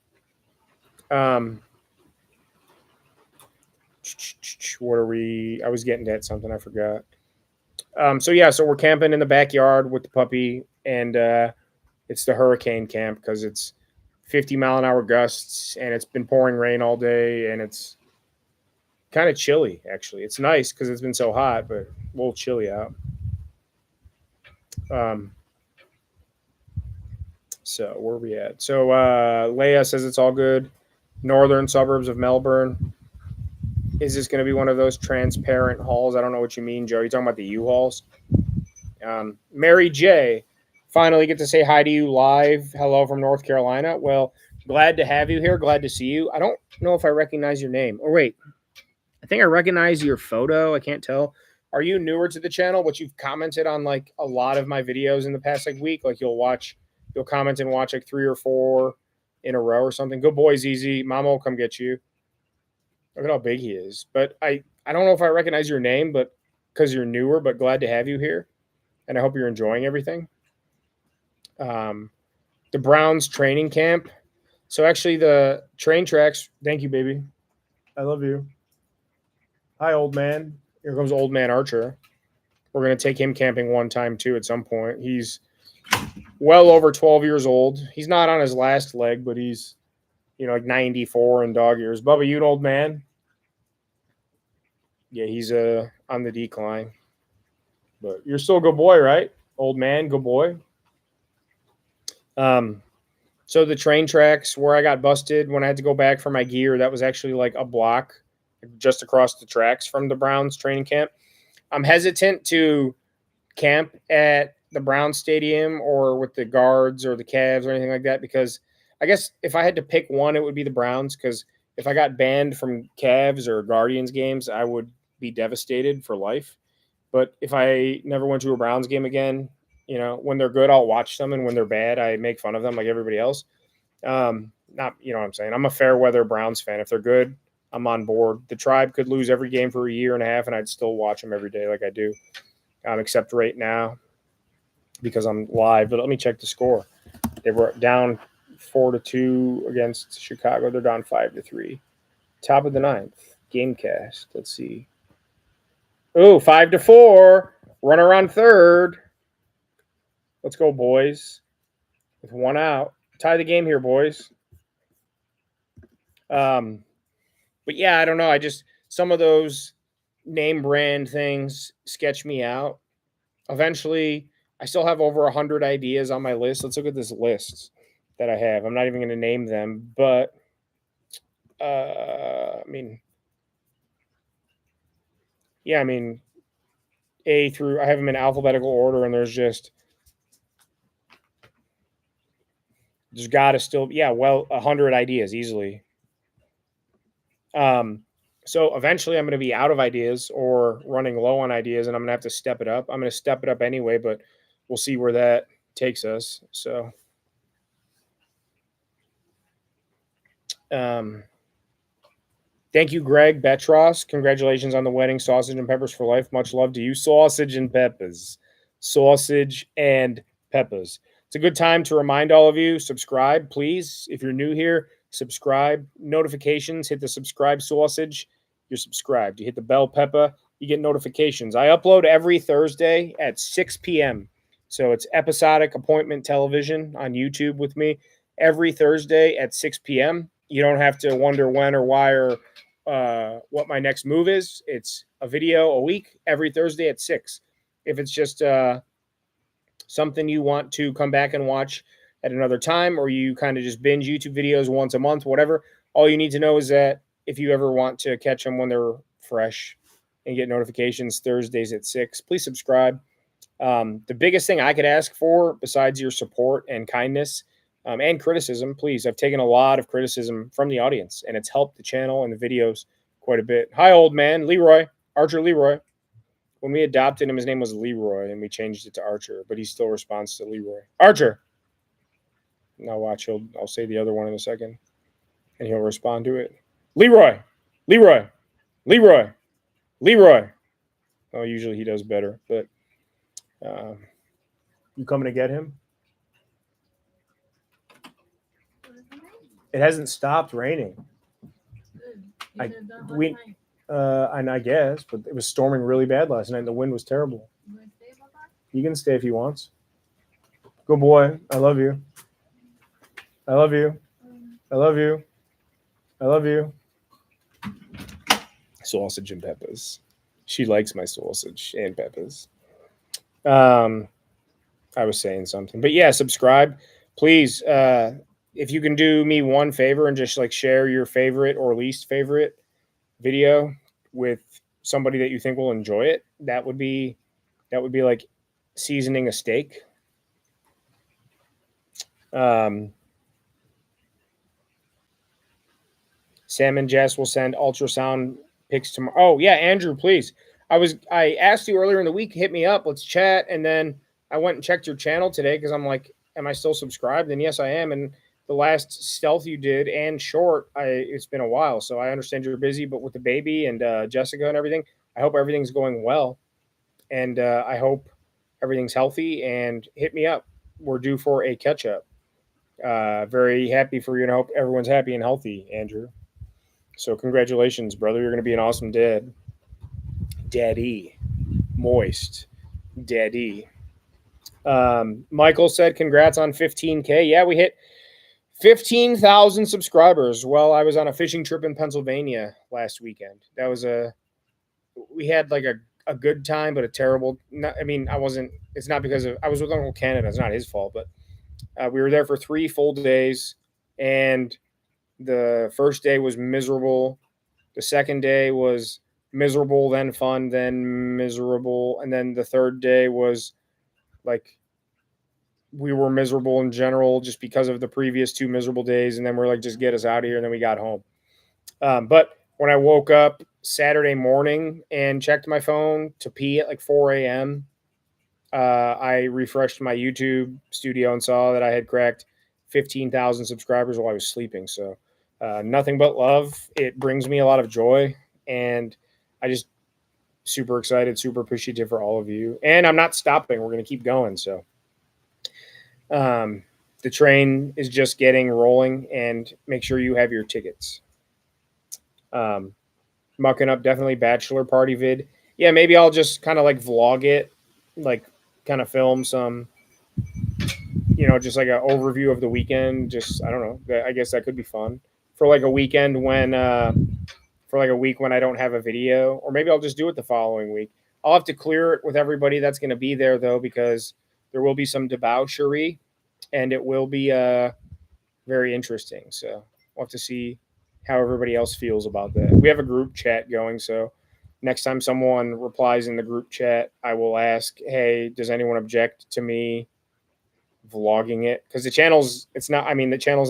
A: What are we? I was getting at something. I forgot. So yeah, so we're camping in the backyard with the puppy, and it's the hurricane camp because it's 50-mile-an-hour gusts, and it's been pouring rain all day, and it's kind of chilly. Actually, it's nice because it's been so hot, but a little chilly out. So where are we at? So Leia says it's all good. Northern suburbs of Melbourne. Is this going to be one of those transparent halls? I don't know what you mean, Joe. You're talking about the U-Hauls? Mary J. Finally get to say hi to you live. Hello from North Carolina. Well, glad to have you here. Glad to see you. I don't know if I recognize your name. Oh, wait. I think I recognize your photo. I can't tell. Are you newer to the channel, but you've commented on like a lot of my videos in the past like week? Like you'll comment and watch like 3 or 4 in a row or something. Good boy, ZZ. Mama will come get you. Look at how big he is. But I don't know if I recognize your name, but because you're newer, but glad to have you here. And I hope you're enjoying everything. The Browns training camp. So actually the train tracks, thank you, baby. I love you. Hi, old man. Here comes old man Archer. We're going to take him camping one time too at some point. He's well over 12 years old. He's not on his last leg, but he's, like 94 in dog years. Bubba, you an old man? Yeah, he's on the decline. But you're still a good boy, right? Old man, good boy. So the train tracks where I got busted when I had to go back for my gear, that was actually like a block just across the tracks from the Browns training camp. I'm hesitant to camp at the Browns stadium or with the Guards or the Cavs or anything like that because I guess if I had to pick one, it would be the Browns because if I got banned from Cavs or Guardians games, I would be devastated for life. But if I never went to a Browns game again, when they're good, I'll watch them. And when they're bad, I make fun of them like everybody else. Not, you know what I'm saying? I'm a fair weather Browns fan. If they're good, I'm on board. The Tribe could lose every game for a year and a half, and I'd still watch them every day like I do, except right now because I'm live. But let me check the score. They were down 4-2 against Chicago. They're down 5-3. Top of the 9th. Gamecast. Let's see. Oh, 5-4. Runner on third. Let's go, boys. With 1 out. Tie the game here, boys. But yeah, I don't know. Some of those name brand things sketch me out. Eventually, I still have over 100 ideas on my list. Let's look at this list that I have. I'm not even going to name them, but I mean, yeah, I mean, A through, I have them in alphabetical order, and there's got to still, yeah, well, 100 ideas easily. So eventually I'm going to be out of ideas or running low on ideas, and I'm going to have to step it up. I'm going to step it up anyway, but we'll see where that takes us. So, thank you, Greg Betros. Congratulations on the wedding. Sausage and peppers for life. Much love to you. Sausage and peppers. Sausage and peppers. It's a good time to remind all of you, subscribe, please. If you're new here, subscribe. Notifications, hit the subscribe sausage. You're subscribed. You hit the bell pepper, you get notifications. I upload every Thursday at 6 p.m. So it's episodic appointment television on YouTube with me every Thursday at 6 p.m. You don't have to wonder when or why or what my next move is. It's a video a week every Thursday at 6. If it's just something you want to come back and watch at another time, or you kind of just binge YouTube videos once a month, whatever, all you need to know is that if you ever want to catch them when they're fresh and get notifications Thursdays at 6, please subscribe. The biggest thing I could ask for, besides your support and kindness and criticism, please, I've taken a lot of criticism from the audience, and it's helped the channel and the videos quite a bit. Hi, old man. Leroy. Archer Leroy. When we adopted him, his name was Leroy, and we changed it to Archer, but he still responds to Leroy. Archer! Now watch, I'll say the other one in a second, and he'll respond to it. Leroy! Leroy! Leroy! Leroy! Oh, usually he does better, but you coming to get him? It hasn't stopped raining. And I guess, but it was storming really bad last night, and the wind was terrible. You can stay if he wants. Good boy. I love you. I love you. I love you. I love you. Sausage and peppers. She likes my sausage and peppers. I was saying something, but yeah, subscribe, please. If you can do me one favor and just like share your favorite or least favorite video with somebody that you think will enjoy it, that would be like seasoning a steak. Sam and Jess will send ultrasound pics tomorrow. Oh yeah, Andrew, please. I asked you earlier in the week, hit me up, let's chat, and then I went and checked your channel today because I'm like, am I still subscribed? And yes, I am. And the last stealth you did and short, it's been a while, so I understand you're busy. But with the baby and Jessica and everything, I hope everything's going well, and I hope everything's healthy. And hit me up. We're due for a catch up. Very happy for you, and I hope everyone's happy and healthy, Andrew. So congratulations, brother. You're going to be an awesome dad. Daddy. Moist. Daddy. Michael said, congrats on 15K. Yeah, we hit 15,000 subscribers. Well, I was on a fishing trip in Pennsylvania last weekend. That was we had like a good time, but a terrible, it's not because I was with Uncle Canada. It's not his fault, but we were there for 3 full days, and the first day was miserable. The second day was miserable, then fun, then miserable. And then the third day was like, we were miserable in general just because of the previous 2 miserable days. And then we're like, just get us out of here. And then we got home. But when I woke up Saturday morning and checked my phone to pee at like 4 a.m., I refreshed my YouTube studio and saw that I had cracked 15,000 subscribers while I was sleeping. So nothing but love. It brings me a lot of joy, and I just super excited, super appreciative for all of you. And I'm not stopping. We're going to keep going. So the train is just getting rolling, and make sure you have your tickets. Mucking up, definitely bachelor party vid. Yeah, maybe I'll just kind of like vlog it, like kind of film some, just like an overview of the weekend. Just, I don't know. I guess that could be fun for like a weekend when, for like a week when I don't have a video, or maybe I'll just do it the following week. I'll have to clear it with everybody that's going to be there though, because there will be some debauchery, and it will be very interesting. So we'll have to see how everybody else feels about that. We have a group chat going, so next time someone replies in the group chat, I will ask, "Hey, does anyone object to me vlogging it?" Because the channel's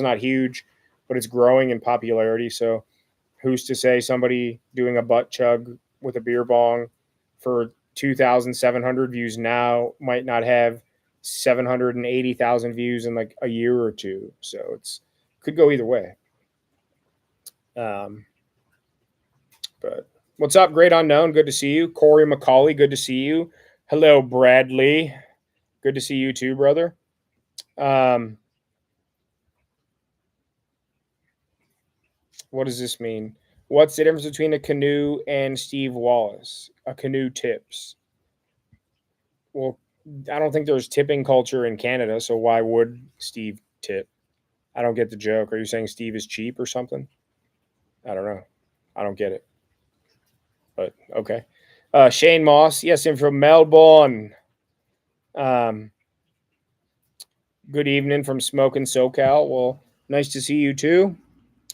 A: not huge, but it's growing in popularity. So who's to say somebody doing a butt chug with a beer bong for 2,700 views now might not have 780,000 views in like a year or two. So it's could go either way. But what's up, Great Unknown? Good to see you. Corey McCauley, good to see you. Hello, Bradley. Good to see you too, brother. What does this mean? What's the difference between a canoe and Steve Wallace? A canoe tips. Well, I don't think there's tipping culture in Canada, so why would Steve tip? I don't get the joke. Are you saying Steve is cheap or something? I don't know. I don't get it. But okay. Shane Moss, yes, I'm from Melbourne. Good evening from Smoking SoCal. Well, nice to see you too.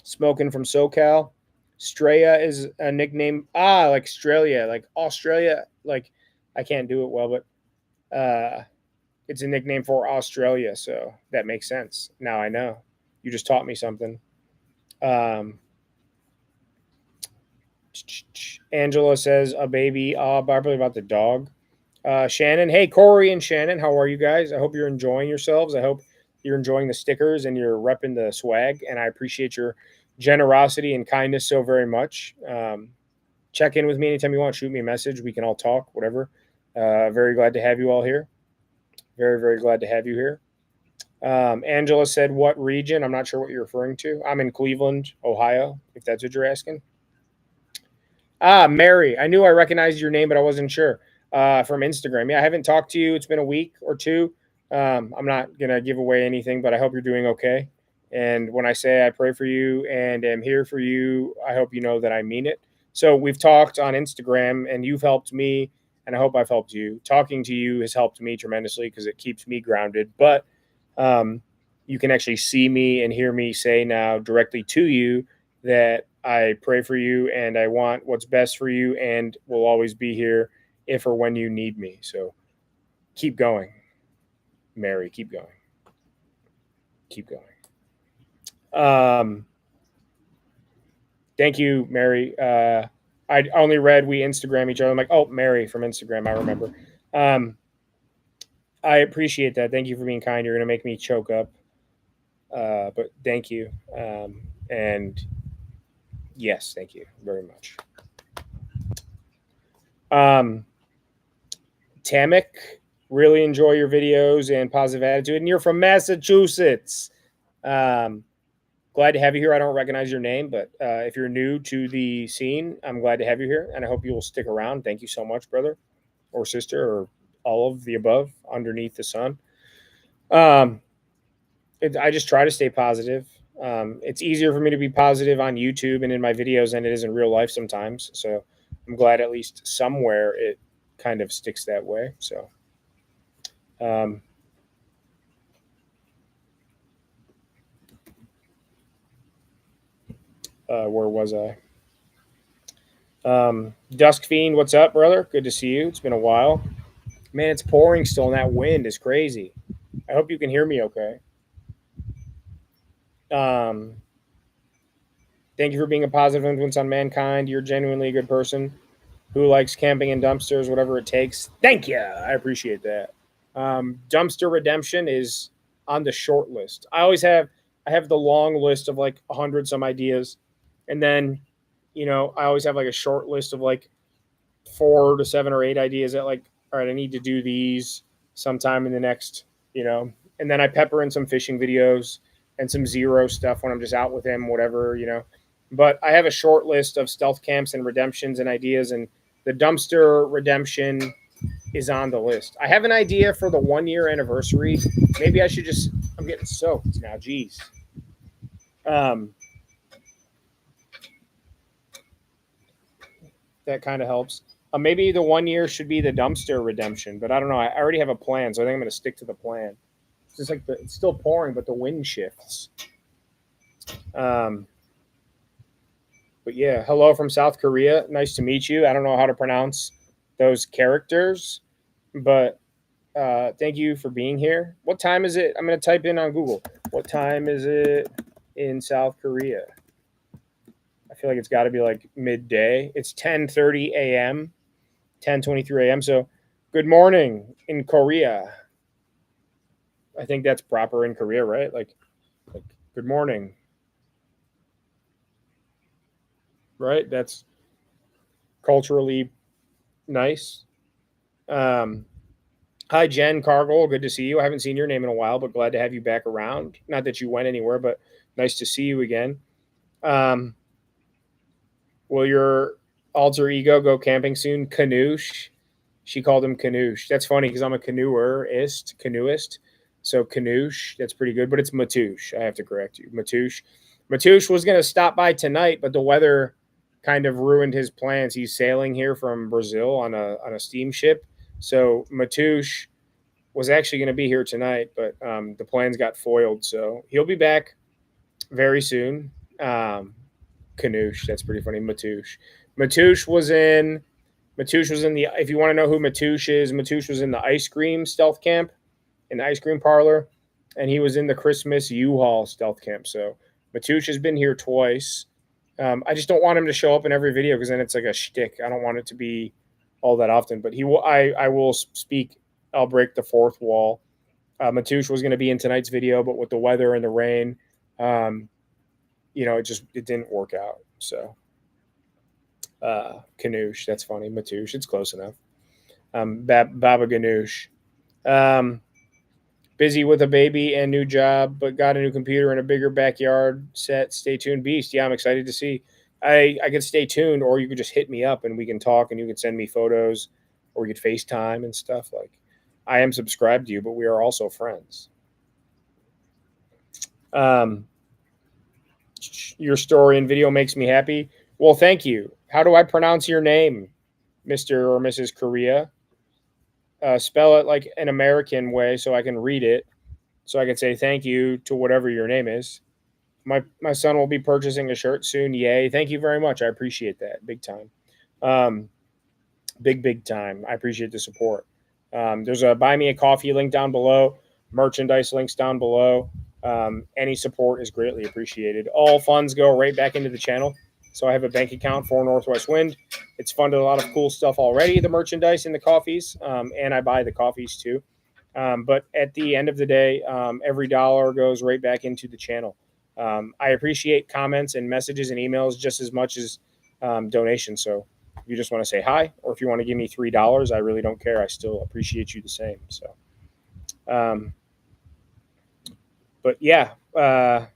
A: Smoking from SoCal. Straya is a nickname. Like Australia, like Australia. Like I can't do it well, but it's a nickname for Australia, so that makes sense. Now I know. You just taught me something. Angela says a baby. Probably about the dog. Shannon, hey Corey and Shannon, how are you guys? I hope you're enjoying yourselves. I hope you're enjoying the stickers and you're repping the swag. And I appreciate your generosity and kindness so very much. Check in with me anytime you want. Shoot me a message. We can all talk. Whatever. Very glad to have you all here. Very, very glad to have you here. Angela said, what region? I'm not sure what you're referring to. I'm in Cleveland, Ohio, if that's what you're asking. Mary. I knew I recognized your name, but I wasn't sure. From Instagram. Yeah, I haven't talked to you. It's been a week or two. I'm not going to give away anything, but I hope you're doing okay. And when I say I pray for you and am here for you, I hope you know that I mean it. So we've talked on Instagram and you've helped me and I hope I've helped you. Talking to you has helped me tremendously because it keeps me grounded. But you can actually see me and hear me say now directly to you that I pray for you and I want what's best for you and will always be here if or when you need me. So keep going, Mary. Keep going. Keep going. Thank you, Mary. I only read we Instagram each other. I'm like, oh, Mary from Instagram. I remember. I appreciate that. Thank you for being kind. You're going to make me choke up. But thank you. And yes, thank you very much. Tamek, really enjoy your videos and positive attitude. And you're from Massachusetts. Glad to have you here. I don't recognize your name, but if you're new to the scene, I'm glad to have you here. And I hope you will stick around. Thank you so much, brother or sister or all of the above underneath the sun. I just try to stay positive. It's easier for me to be positive on YouTube and in my videos than it is in real life sometimes. So I'm glad at least somewhere it kind of sticks that way. So, where was I? Dusk Fiend, what's up, brother? Good to see you. It's been a while. Man, it's pouring still, and that wind is crazy. I hope you can hear me okay. Thank you for being a positive influence on mankind. You're genuinely a good person who likes camping in dumpsters, whatever it takes. Thank you. I appreciate that. Dumpster redemption is on the short list. I have the long list of like 100 some ideas. And then, I always have like a short list of like 4 to 7 or 8 ideas that like, all right, I need to do these sometime in the next, and then I pepper in some fishing videos and some zero stuff when I'm just out with him, whatever, But I have a short list of stealth camps and redemptions and ideas, and the dumpster redemption is on the list. I have an idea for the 1-year anniversary. Maybe I should I'm getting soaked now. Geez. That kind of helps. Maybe the 1 year should be the dumpster redemption, but I don't know. I already have a plan, so I think I'm going to stick to the plan. It's just like it's still pouring, but the wind shifts. But yeah, hello from South Korea. Nice to meet you. I don't know how to pronounce those characters, but thank you for being here. What time is it? I'm going to type in on Google. What time is it in South Korea? I feel like it's got to be like midday. It's 10:30 a.m., 10:23 a.m. So good morning in Korea. I think that's proper in Korea, right? Like good morning. Right? That's culturally nice. Hi, Jen Cargill. Good to see you. I haven't seen your name in a while, but glad to have you back around. Not that you went anywhere, but nice to see you again. Will your alter ego go camping soon? Canoosh. She called him Canoosh. That's funny because I'm a canoeist. So Canoosh, that's pretty good, but it's Matouche. I have to correct you. Matouche. Matouche was going to stop by tonight, but the weather kind of ruined his plans. He's sailing here from Brazil on a steamship. So Matouche was actually going to be here tonight, but the plans got foiled. So he'll be back very soon. Canoosh, that's pretty funny. Matouche was in the. If you want to know who Matouche is, Matouche was in the ice cream stealth camp, in the ice cream parlor, and he was in the Christmas U-Haul stealth camp. So Matouche has been here twice. I just don't want him to show up in every video because then it's like a shtick. I don't want it to be all that often. But he will. I will speak. I'll break the fourth wall. Matouche was going to be in tonight's video, but with the weather and the rain, it didn't work out. So Canoosh, that's funny. Matouche, it's close enough. Baba Ganoush. Busy with a baby and new job, but got a new computer and a bigger backyard set. Stay tuned, Beast. Yeah, I'm excited to see. I could stay tuned, or you could just hit me up and we can talk and you could send me photos or we could FaceTime and stuff. Like, I am subscribed to you, but we are also friends. Your story and video makes me happy. Well, thank you. How do I pronounce your name, Mr. or Mrs. Korea? Spell it like an American way so I can read it, so I can say thank you to whatever your name is. My son will be purchasing a shirt soon. Yay. Thank you very much. I appreciate that. Big time. Big time. I appreciate the support. There's a buy me a coffee link down below, merchandise links down below. Any support is greatly appreciated. All funds go right back into the channel. So I have a bank account for Northwest Wind. It's funded a lot of cool stuff already, the merchandise and the coffees, and I buy the coffees too. But at the end of the day, every dollar goes right back into the channel. I appreciate comments and messages and emails just as much as donations. So if you just want to say hi, or if you want to give me $3, I really don't care. I still appreciate you the same. So, but yeah, how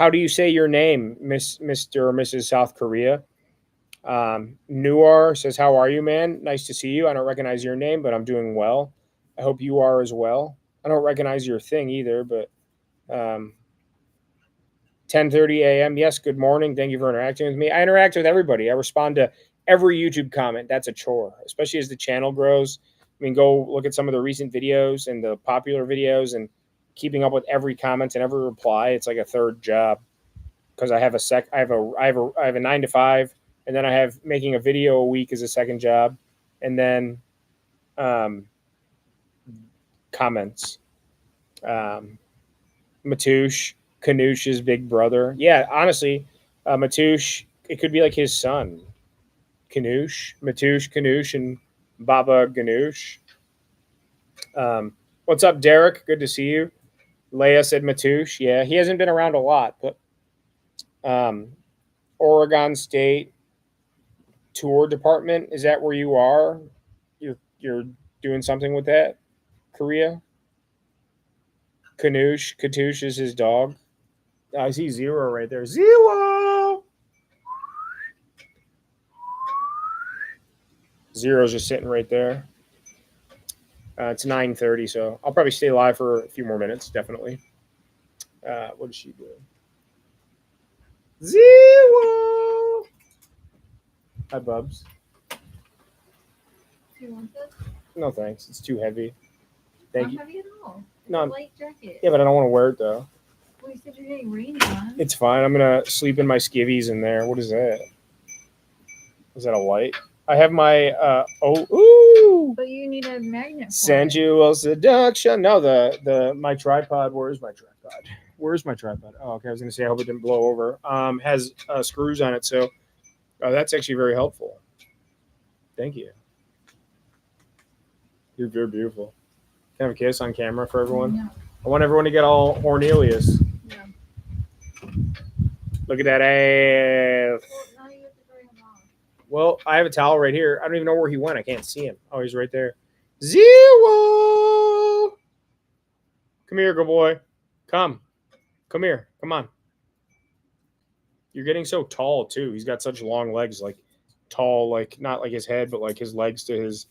A: do you say your name, Mr. or Mrs. South Korea? Nuar says, how are you, man? Nice to see you. I don't recognize your name, but I'm doing well. I hope you are as well. I don't recognize your thing either, but 10:30 a.m. Yes, good morning. Thank you for interacting with me. I interact with everybody. I respond to every YouTube comment. That's a chore, especially as the channel grows. I mean, go look at some of the recent videos and the popular videos and keeping up with every comment and every reply. It's like a third job because I have a 9 to 5, and then I have making a video a week as a second job, and then comments. Matouche, Canoosh's big brother. Yeah, honestly, Matouche, it could be like his son. Canoosh, Matouche, Canoosh, and Baba Ganoush. What's up, Derek? Good to see you. Leia said Matouche. Yeah, he hasn't been around a lot, but Oregon State Tour Department, is that where you are? You're doing something with that? Korea? Katoosh is his dog. I see Zero right there. Zero! Zero's just sitting right there. It's 9:30, so I'll probably stay live for a few more minutes, definitely. What is she doing? Zero! Hi, Bubs.
B: Do you want this?
A: No, thanks. It's too heavy. Thank
B: Not
A: you.
B: heavy at all. It's
A: No.
B: a light jacket.
A: Yeah, but I don't want to wear it though.
B: Well, you said you're getting rainy on.
A: It's fine. I'm gonna sleep in my skivvies in there. What is that? Is that a light? I have my ooh.
B: But you need a magnet for
A: Sensual seduction. No, my tripod. Where's my tripod? Where's my tripod? Oh, okay. I was gonna say I hope it didn't blow over. Has screws on it, so that's actually very helpful. Thank you. You're very beautiful. Can I have a kiss on camera for everyone?
B: No.
A: I want everyone to get all Hornelius.
B: Yeah.
A: Look at that ass.
B: Well, now you have to dry him off.
A: Well, I have a towel right here. I don't even know where he went. I can't see him. Oh, he's right there. Zero. Come here, good boy. Come here. Come on. You're getting so tall too. He's got such long legs, like tall, like not like his head, but like his legs to his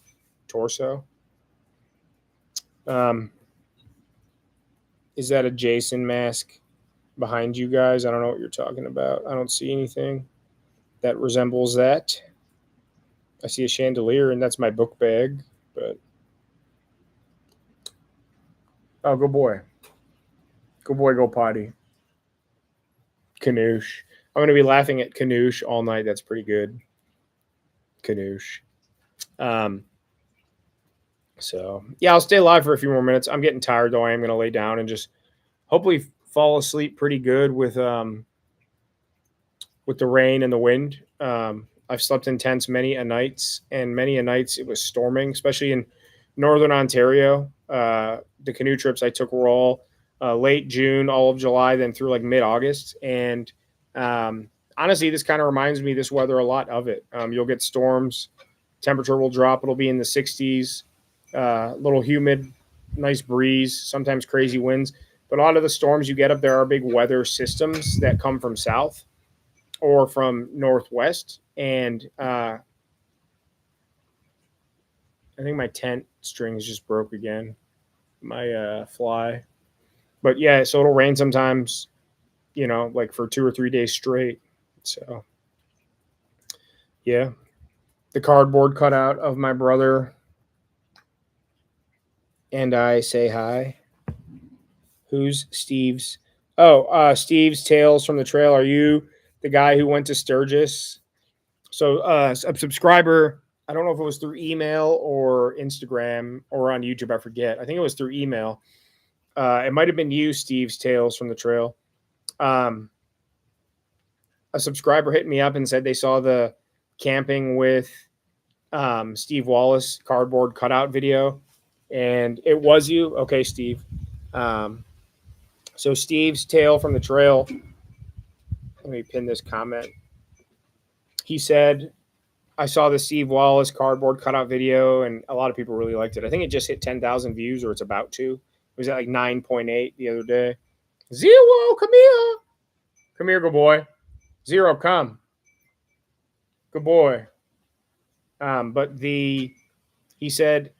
A: torso. Is that a Jason mask behind you guys? I don't know what you're talking about. I don't see anything that resembles that. I see a chandelier, and that's my book bag. But oh, good boy. Good boy, go potty. Kanoosh. I'm going to be laughing at Kanoosh all night. That's pretty good. Kanoosh. So, yeah, I'll stay live for a few more minutes. I'm getting tired, though. I am going to lay down and just hopefully fall asleep pretty good with the rain and the wind. I've slept in tents many a nights, and many a nights it was storming, especially in northern Ontario. The canoe trips I took were all late June, all of July, then through like mid-August. And honestly, this kind of reminds me, this weather, a lot of it. You'll get storms. Temperature will drop. It'll be in the 60s. Little humid, nice breeze, sometimes crazy winds. But a lot of the storms you get up there are big weather systems that come from south or from northwest. And I think my tent strings just broke again, my fly. But yeah, so it'll rain sometimes, like for 2 or 3 days straight. So yeah, the cardboard cutout of my brother and I say hi. Who's Steve's? Oh, Steve's Tales from the Trail. Are you the guy who went to Sturgis? So a subscriber, I don't know if it was through email or Instagram or on YouTube, I forget. I think it was through email. It might have been you, Steve's Tales from the Trail. A subscriber hit me up and said they saw the camping with Steve Wallace cardboard cutout video, and it was you. Okay, Steve. So Steve's Tale from the Trail. Let me pin this comment. He said, I saw the Steve Wallace cardboard cutout video, and a lot of people really liked it. I think it just hit 10,000 views, or it's about to. It was at like 9.8 the other day. Zero, come here. Come here, good boy. Zero, come. Good boy. But he said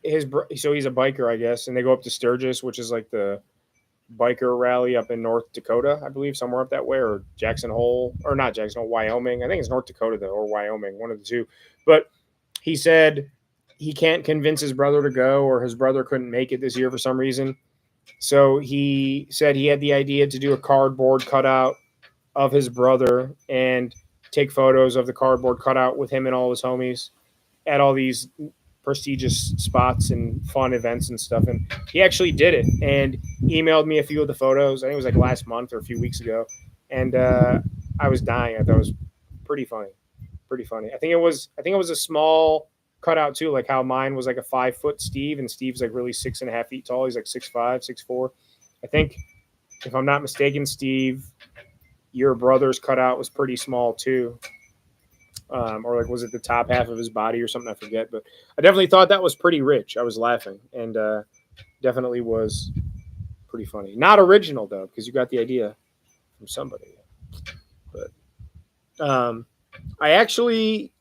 A: so he's a biker, I guess, and they go up to Sturgis, which is like the biker rally up in North Dakota, I believe, somewhere up that way, or Jackson Hole, or not Jackson Hole, Wyoming. I think it's North Dakota though, or Wyoming, one of the two. But he said he can't convince his brother to go, or his brother couldn't make it this year for some reason. So he said he had the idea to do a cardboard cutout of his brother and take photos of the cardboard cutout with him and all his homies at all these prestigious spots and fun events and stuff. And he actually did it and emailed me a few of the photos. I think it was like last month or a few weeks ago. And I was dying. I thought it was pretty funny. Pretty funny. I think it was a small cutout too, like how mine was like a 5-foot Steve, and Steve's like really 6.5 feet tall. He's like 6'5", 6'4". I think, if I'm not mistaken, Steve, your brother's cutout was pretty small too. Or like, was it the top half of his body or something? I forget, but I definitely thought that was pretty rich. I was laughing, and definitely was pretty funny. Not original though, because you got the idea from somebody. But I actually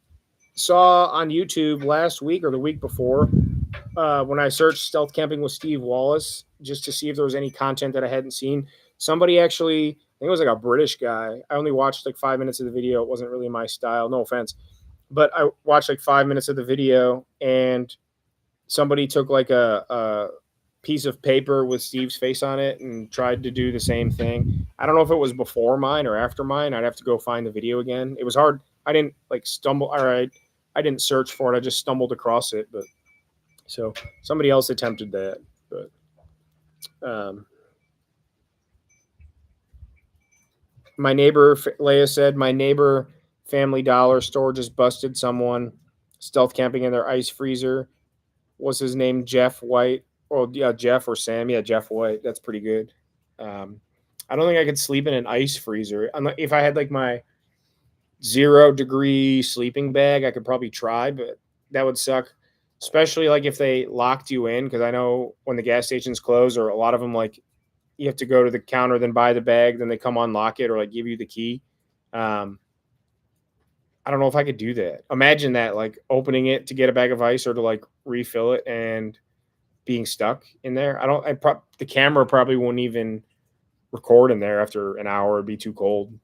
A: saw on YouTube last week or the week before when I searched stealth camping with Steve Wallace just to see if there was any content that I hadn't seen. Somebody actually, I think it was like a British guy. I only watched like 5 minutes of the video. It wasn't really my style. No offense. But I watched like 5 minutes of the video, and somebody took like a piece of paper with Steve's face on it and tried to do the same thing. I don't know if it was before mine or after mine. I'd have to go find the video again. It was hard. I didn't like stumble. All right. I didn't search for it. I just stumbled across it. But so somebody else attempted that. But my neighbor, Leia said, my neighbor Family Dollar store just busted someone stealth camping in their ice freezer. What's his name? Jeff White. Oh, yeah, Jeff or Sam. Yeah, Jeff White. That's pretty good. I don't think I could sleep in an ice freezer. If I had like my 0-degree sleeping bag, I could probably try, but that would suck. Especially like if they locked you in, because I know when the gas stations close, or a lot of them, like you have to go to the counter, then buy the bag, then they come unlock it or like give you the key. I don't know if I could do that. Imagine that, like opening it to get a bag of ice or to like refill it and being stuck in there. The camera probably won't even record in there after an hour. It'd be too cold.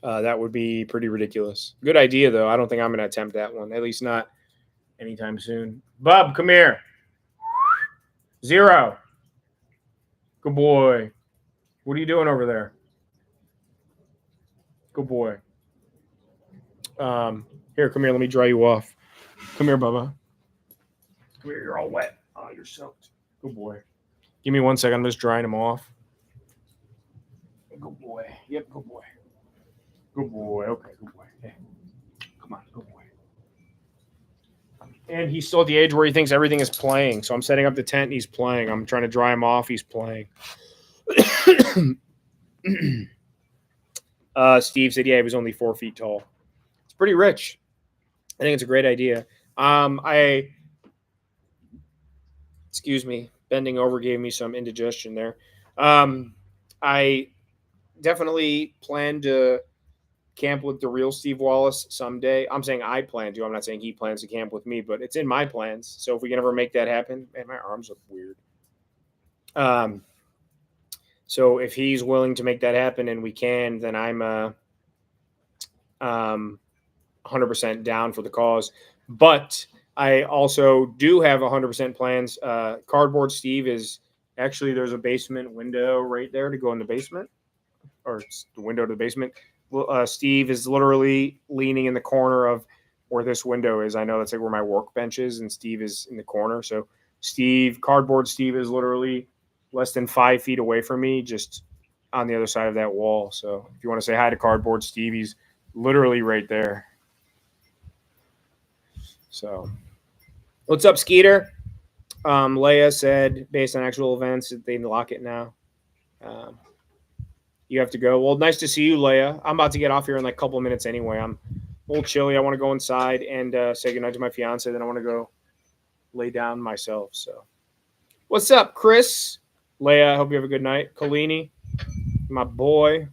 A: That would be pretty ridiculous. Good idea, though. I don't think I'm going to attempt that one, at least not anytime soon. Bub, come here. 0. Good boy. What are you doing over there? Good boy. Here, come here. Let me dry you off. Come here, Bubba. Come here. You're all wet. Oh, you're soaked. Good boy. Give me 1 second. I'm just drying him off. Good boy. Yep, good boy. Good boy. Okay, good boy. Hey, come on, good boy. And he's still at the age where he thinks everything is playing. So I'm setting up the tent and he's playing. I'm trying to dry him off. He's playing. Steve said, yeah, he was only 4 feet tall. It's pretty rich. I think it's a great idea. Excuse me, bending over gave me some indigestion there. I definitely plan to camp with the real Steve Wallace someday. I'm saying I plan to. I'm not saying he plans to camp with me, but it's in my plans. So if we can ever make that happen, man, my arms look weird. So if he's willing to make that happen and we can, then I'm 100% down for the cause. But I also do have 100% plans. Cardboard Steve is actually, there's a basement window right there to go in the basement, or the window to the basement. Steve is literally leaning in the corner of where this window is. I know that's like where my workbench is, and Steve is in the corner. So Cardboard Steve is literally less than 5 feet away from me, just on the other side of that wall. So if you want to say hi to Cardboard Steve, he's literally right there. So what's up, Skeeter? Leia said, based on actual events, that they lock it now. You have to go. Well, nice to see you, Leia. I'm about to get off here in like a couple of minutes anyway. I'm a little chilly. I want to go inside and say goodnight to my fiance. Then I want to go lay down myself. So what's up, Chris? Leia, I hope you have a good night. Colini, my boy.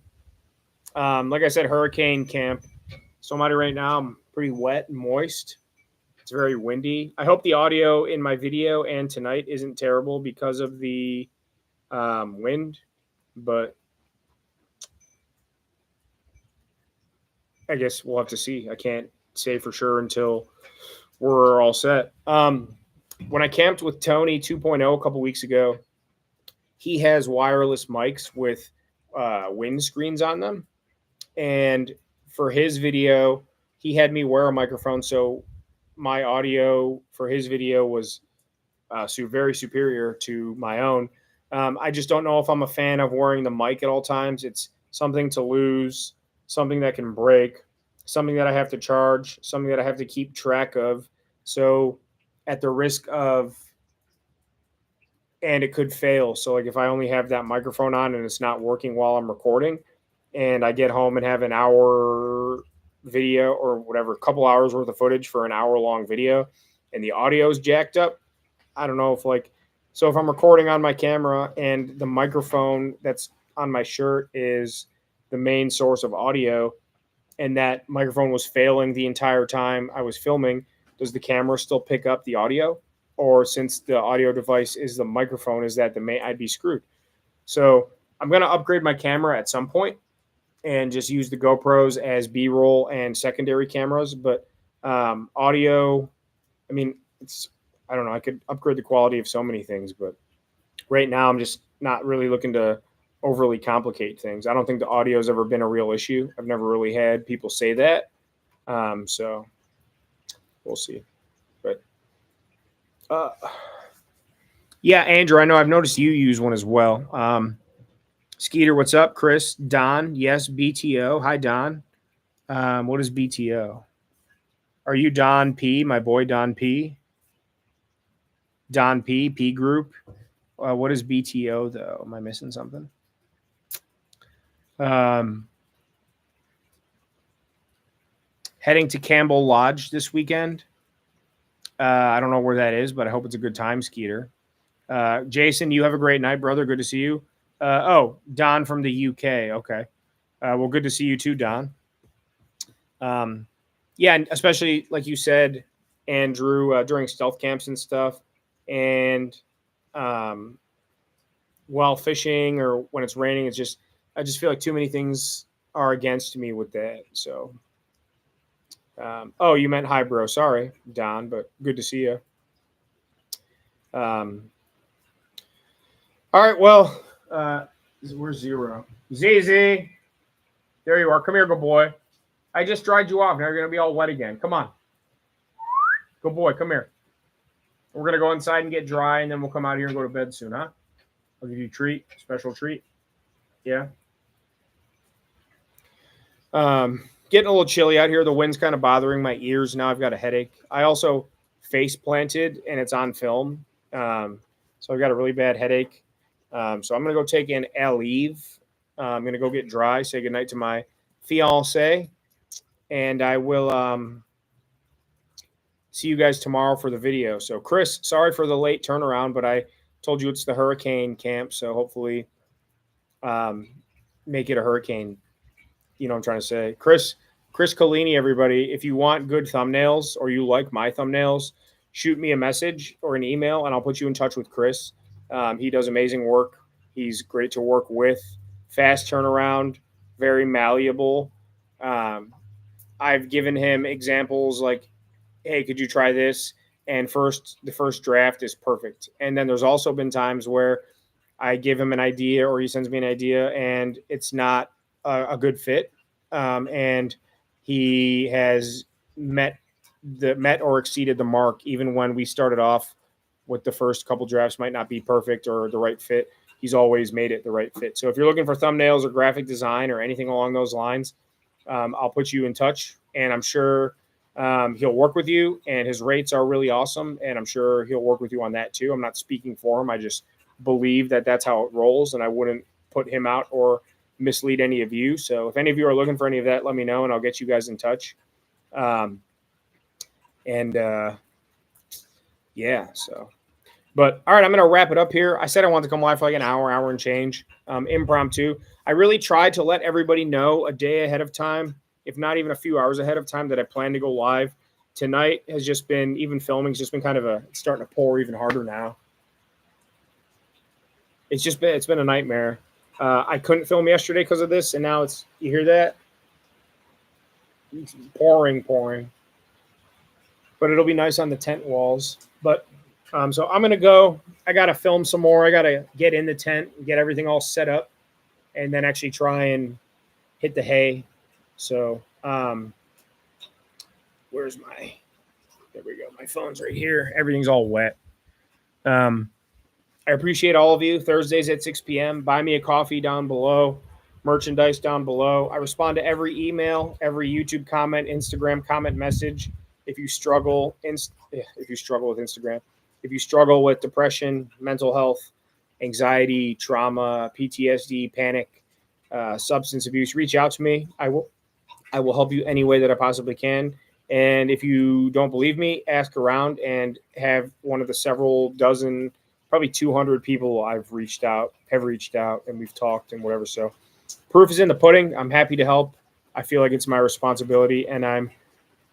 A: Like I said, hurricane camp. So I'm out here right now. I'm pretty wet and moist. It's very windy. I hope the audio in my video and tonight isn't terrible because of the wind, but I guess we'll have to see. I can't say for sure until we're all set. When I camped with Tony 2.0 a couple weeks ago, he has wireless mics with wind screens on them. And for his video, he had me wear a microphone. So my audio for his video was very superior to my own. I just don't know if I'm a fan of wearing the mic at all times. It's something to lose, something that can break, something that I have to charge, something that I have to keep track of. So at the risk of, and it could fail. So like if I only have that microphone on and it's not working while I'm recording, and I get home and have an hour video or whatever, a couple hours worth of footage for an hour-long video, and the audio is jacked up, I don't know if so if I'm recording on my camera and the microphone that's on my shirt is the main source of audio, and that microphone was failing the entire time I was filming, does the camera still pick up the audio? Or since the audio device is the microphone, is that I'd be screwed. So I'm going to upgrade my camera at some point and just use the GoPros as B-roll and secondary cameras. But audio, I mean, I don't know. I could upgrade the quality of so many things, but right now I'm just not really looking to overly complicate things. I don't think the audio's ever been a real issue. I've never really had people say that. So we'll see. But yeah, Andrew, I know I've noticed you use one as well. Skeeter, what's up? Chris, Don, yes, BTO. Hi, Don. What is BTO? Are you Don P? My boy Don P. Don P. P Group. What is BTO though? Am I missing something? Heading to Campbell Lodge this weekend. I don't know where that is, but I hope it's a good time, Skeeter. Jason, you have a great night, brother. Good to see you. Don from the UK. Okay. Well, good to see you too, Don. Yeah, and especially like you said, Andrew, during stealth camps and stuff, and while fishing or when it's raining, I just feel like too many things are against me with that. So, you meant hi, bro. Sorry, Don, but good to see you. All right, well, we're zero. ZZ, there you are. Come here, good boy. I just dried you off. Now you're going to be all wet again. Come on. Good boy, come here. We're going to go inside and get dry, and then we'll come out here and go to bed soon, huh? I'll give you a treat, special treat. Yeah. Getting a little chilly out here. The wind's kind of bothering my ears. Now I've got a headache. I also face planted, and it's on film. So I've got a really bad headache. So I'm going to go take in Aleve. I'm going to go get dry, say goodnight to my fiance, and I will see you guys tomorrow for the video. So, Chris, sorry for the late turnaround, but I told you it's the hurricane camp, so hopefully make it a hurricane. You know what I'm trying to say. Chris Collini, everybody, if you want good thumbnails or you like my thumbnails, shoot me a message or an email, and I'll put you in touch with Chris. He does amazing work. He's great to work with. Fast turnaround, very malleable. I've given him examples like, hey, could you try this? And the first draft is perfect. And then there's also been times where I give him an idea or he sends me an idea and it's not a good fit. And he has met or exceeded the mark, even when we started off with the first couple drafts might not be perfect or the right fit. He's always made it the right fit. So if you're looking for thumbnails or graphic design or anything along those lines, I'll put you in touch, and I'm sure he'll work with you, and his rates are really awesome, and I'm sure he'll work with you on that too. I'm not speaking for him. I just believe that that's how it rolls, and I wouldn't put him out or mislead any of you. So if any of you are looking for any of that, let me know, and I'll get you guys in touch. Yeah, so. But all right, I'm going to wrap it up here. I said I wanted to come live for like an hour and change, impromptu. I really tried to let everybody know a day ahead of time, if not even a few hours ahead of time, that I plan to go live. Tonight has just been, even filming's just been kind of it's starting to pour even harder now. It's been a nightmare. I couldn't film yesterday because of this, and now you hear that? It's pouring. But it'll be nice on the tent walls. But so I'm going to go. I got to film some more. I got to get in the tent and get everything all set up and then actually try and hit the hay. So there we go. My phone's right here. Everything's all wet. I appreciate all of you. Thursdays at 6 p.m. Buy me a coffee down below. Merchandise down below. I respond to every email, every YouTube comment, Instagram comment message. If you struggle with Instagram, if you struggle with depression, mental health, anxiety, trauma, PTSD, panic, substance abuse, reach out to me. I will help you any way that I possibly can. And if you don't believe me, ask around and have one of the several dozen, probably 200 people have reached out and we've talked and whatever. So proof is in the pudding. I'm happy to help. I feel like it's my responsibility, and I'm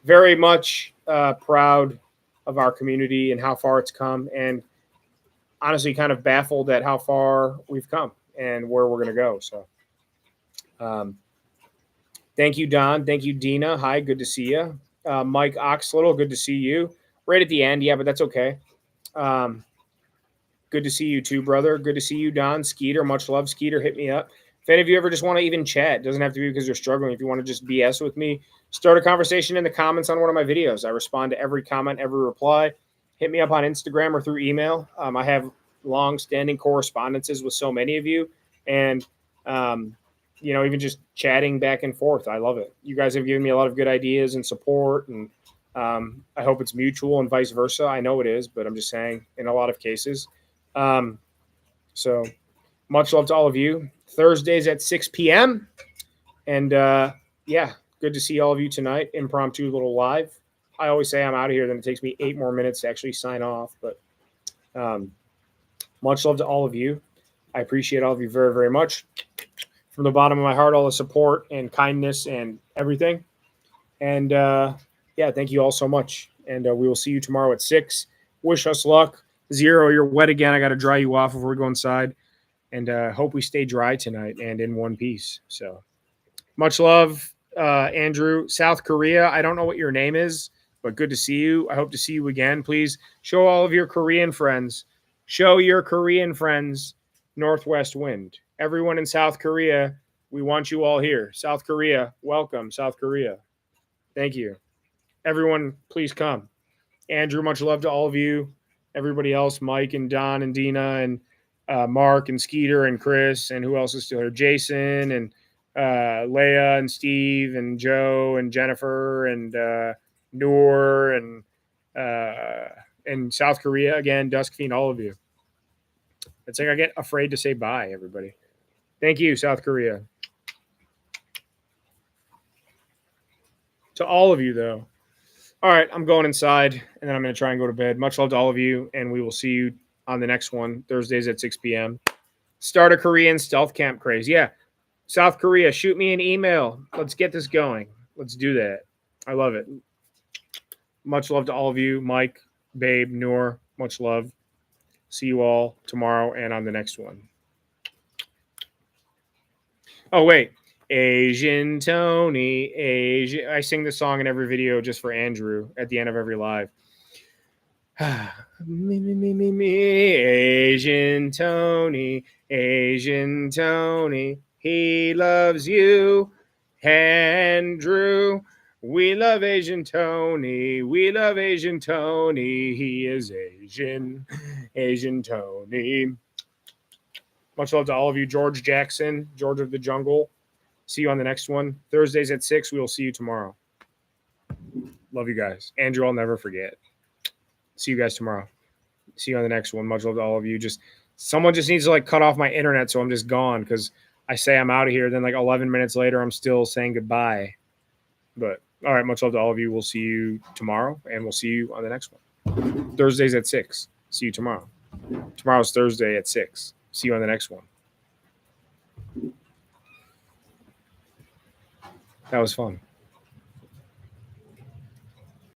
A: very much proud of our community and how far it's come, and honestly kind of baffled at how far we've come and where we're going to go. So thank you, Don. Thank you, Dina. Hi, good to see you. Mike Oxlittle, good to see you. Right at the end, yeah, but that's okay. Good to see you too, brother. Good to see you, Don. Skeeter, much love. Skeeter, hit me up. If any of you ever just want to even chat, doesn't have to be because you're struggling. If you want to just BS with me, start a conversation in the comments on one of my videos. I respond to every comment, every reply. Hit me up on Instagram or through email. I have long-standing correspondences with so many of you, and even just chatting back and forth. I love it. You guys have given me a lot of good ideas and support, and I hope it's mutual and vice versa. I know it is, but I'm just saying in a lot of cases. So much love to all of you. Thursdays at 6 p.m. And good to see all of you tonight. Impromptu little live. I always say I'm out of here, then it takes me 8 more minutes to actually sign off. But much love to all of you. I appreciate all of you very, very much. From the bottom of my heart, all the support and kindness and everything. And thank you all so much. And we will see you tomorrow at 6. Wish us luck. Zero, you're wet again. I got to dry you off before we go inside. And hope we stay dry tonight and in one piece. So much love, Andrew. South Korea, I don't know what your name is, but good to see you. I hope to see you again. Please show all of your Korean friends. Show your Korean friends Northwest Wind. Everyone in South Korea, we want you all here. South Korea, welcome, South Korea. Thank you. Everyone, please come. Andrew, much love to all of you. Everybody else, Mike and Don and Dina and Mark and Skeeter and Chris and who else is still here? Jason and Leah and Steve and Joe and Jennifer and Noor and South Korea again, Dusk Fiend, all of you. It's like I get afraid to say bye, everybody. Thank you, South Korea. To all of you, though. All right, I'm going inside, and then I'm going to try and go to bed. Much love to all of you, and we will see you on the next one, Thursdays at 6 p.m. Start a Korean stealth camp craze. Yeah, South Korea, shoot me an email. Let's get this going. Let's do that. I love it. Much love to all of you. Mike, Babe, Noor, much love. See you all tomorrow and on the next one. Oh, wait. Asian Tony, Asian. I sing this song in every video just for Andrew at the end of every live. me, Asian Tony, Asian Tony. He loves you, Andrew. We love Asian Tony. We love Asian Tony. He is Asian, Asian Tony. Much love to all of you. George Jackson, George of the Jungle. See you on the next one. Thursdays at 6. We will see you tomorrow. Love you guys. Andrew, I'll never forget. See you guys tomorrow. See you on the next one. Much love to all of you. Someone just needs to cut off my internet so I'm just gone because I say I'm out of here. Then 11 minutes later, I'm still saying goodbye. But all right, much love to all of you. We'll see you tomorrow, and we'll see you on the next one. Thursdays at 6. See you tomorrow. Tomorrow's Thursday at 6. See you on the next one. That was fun.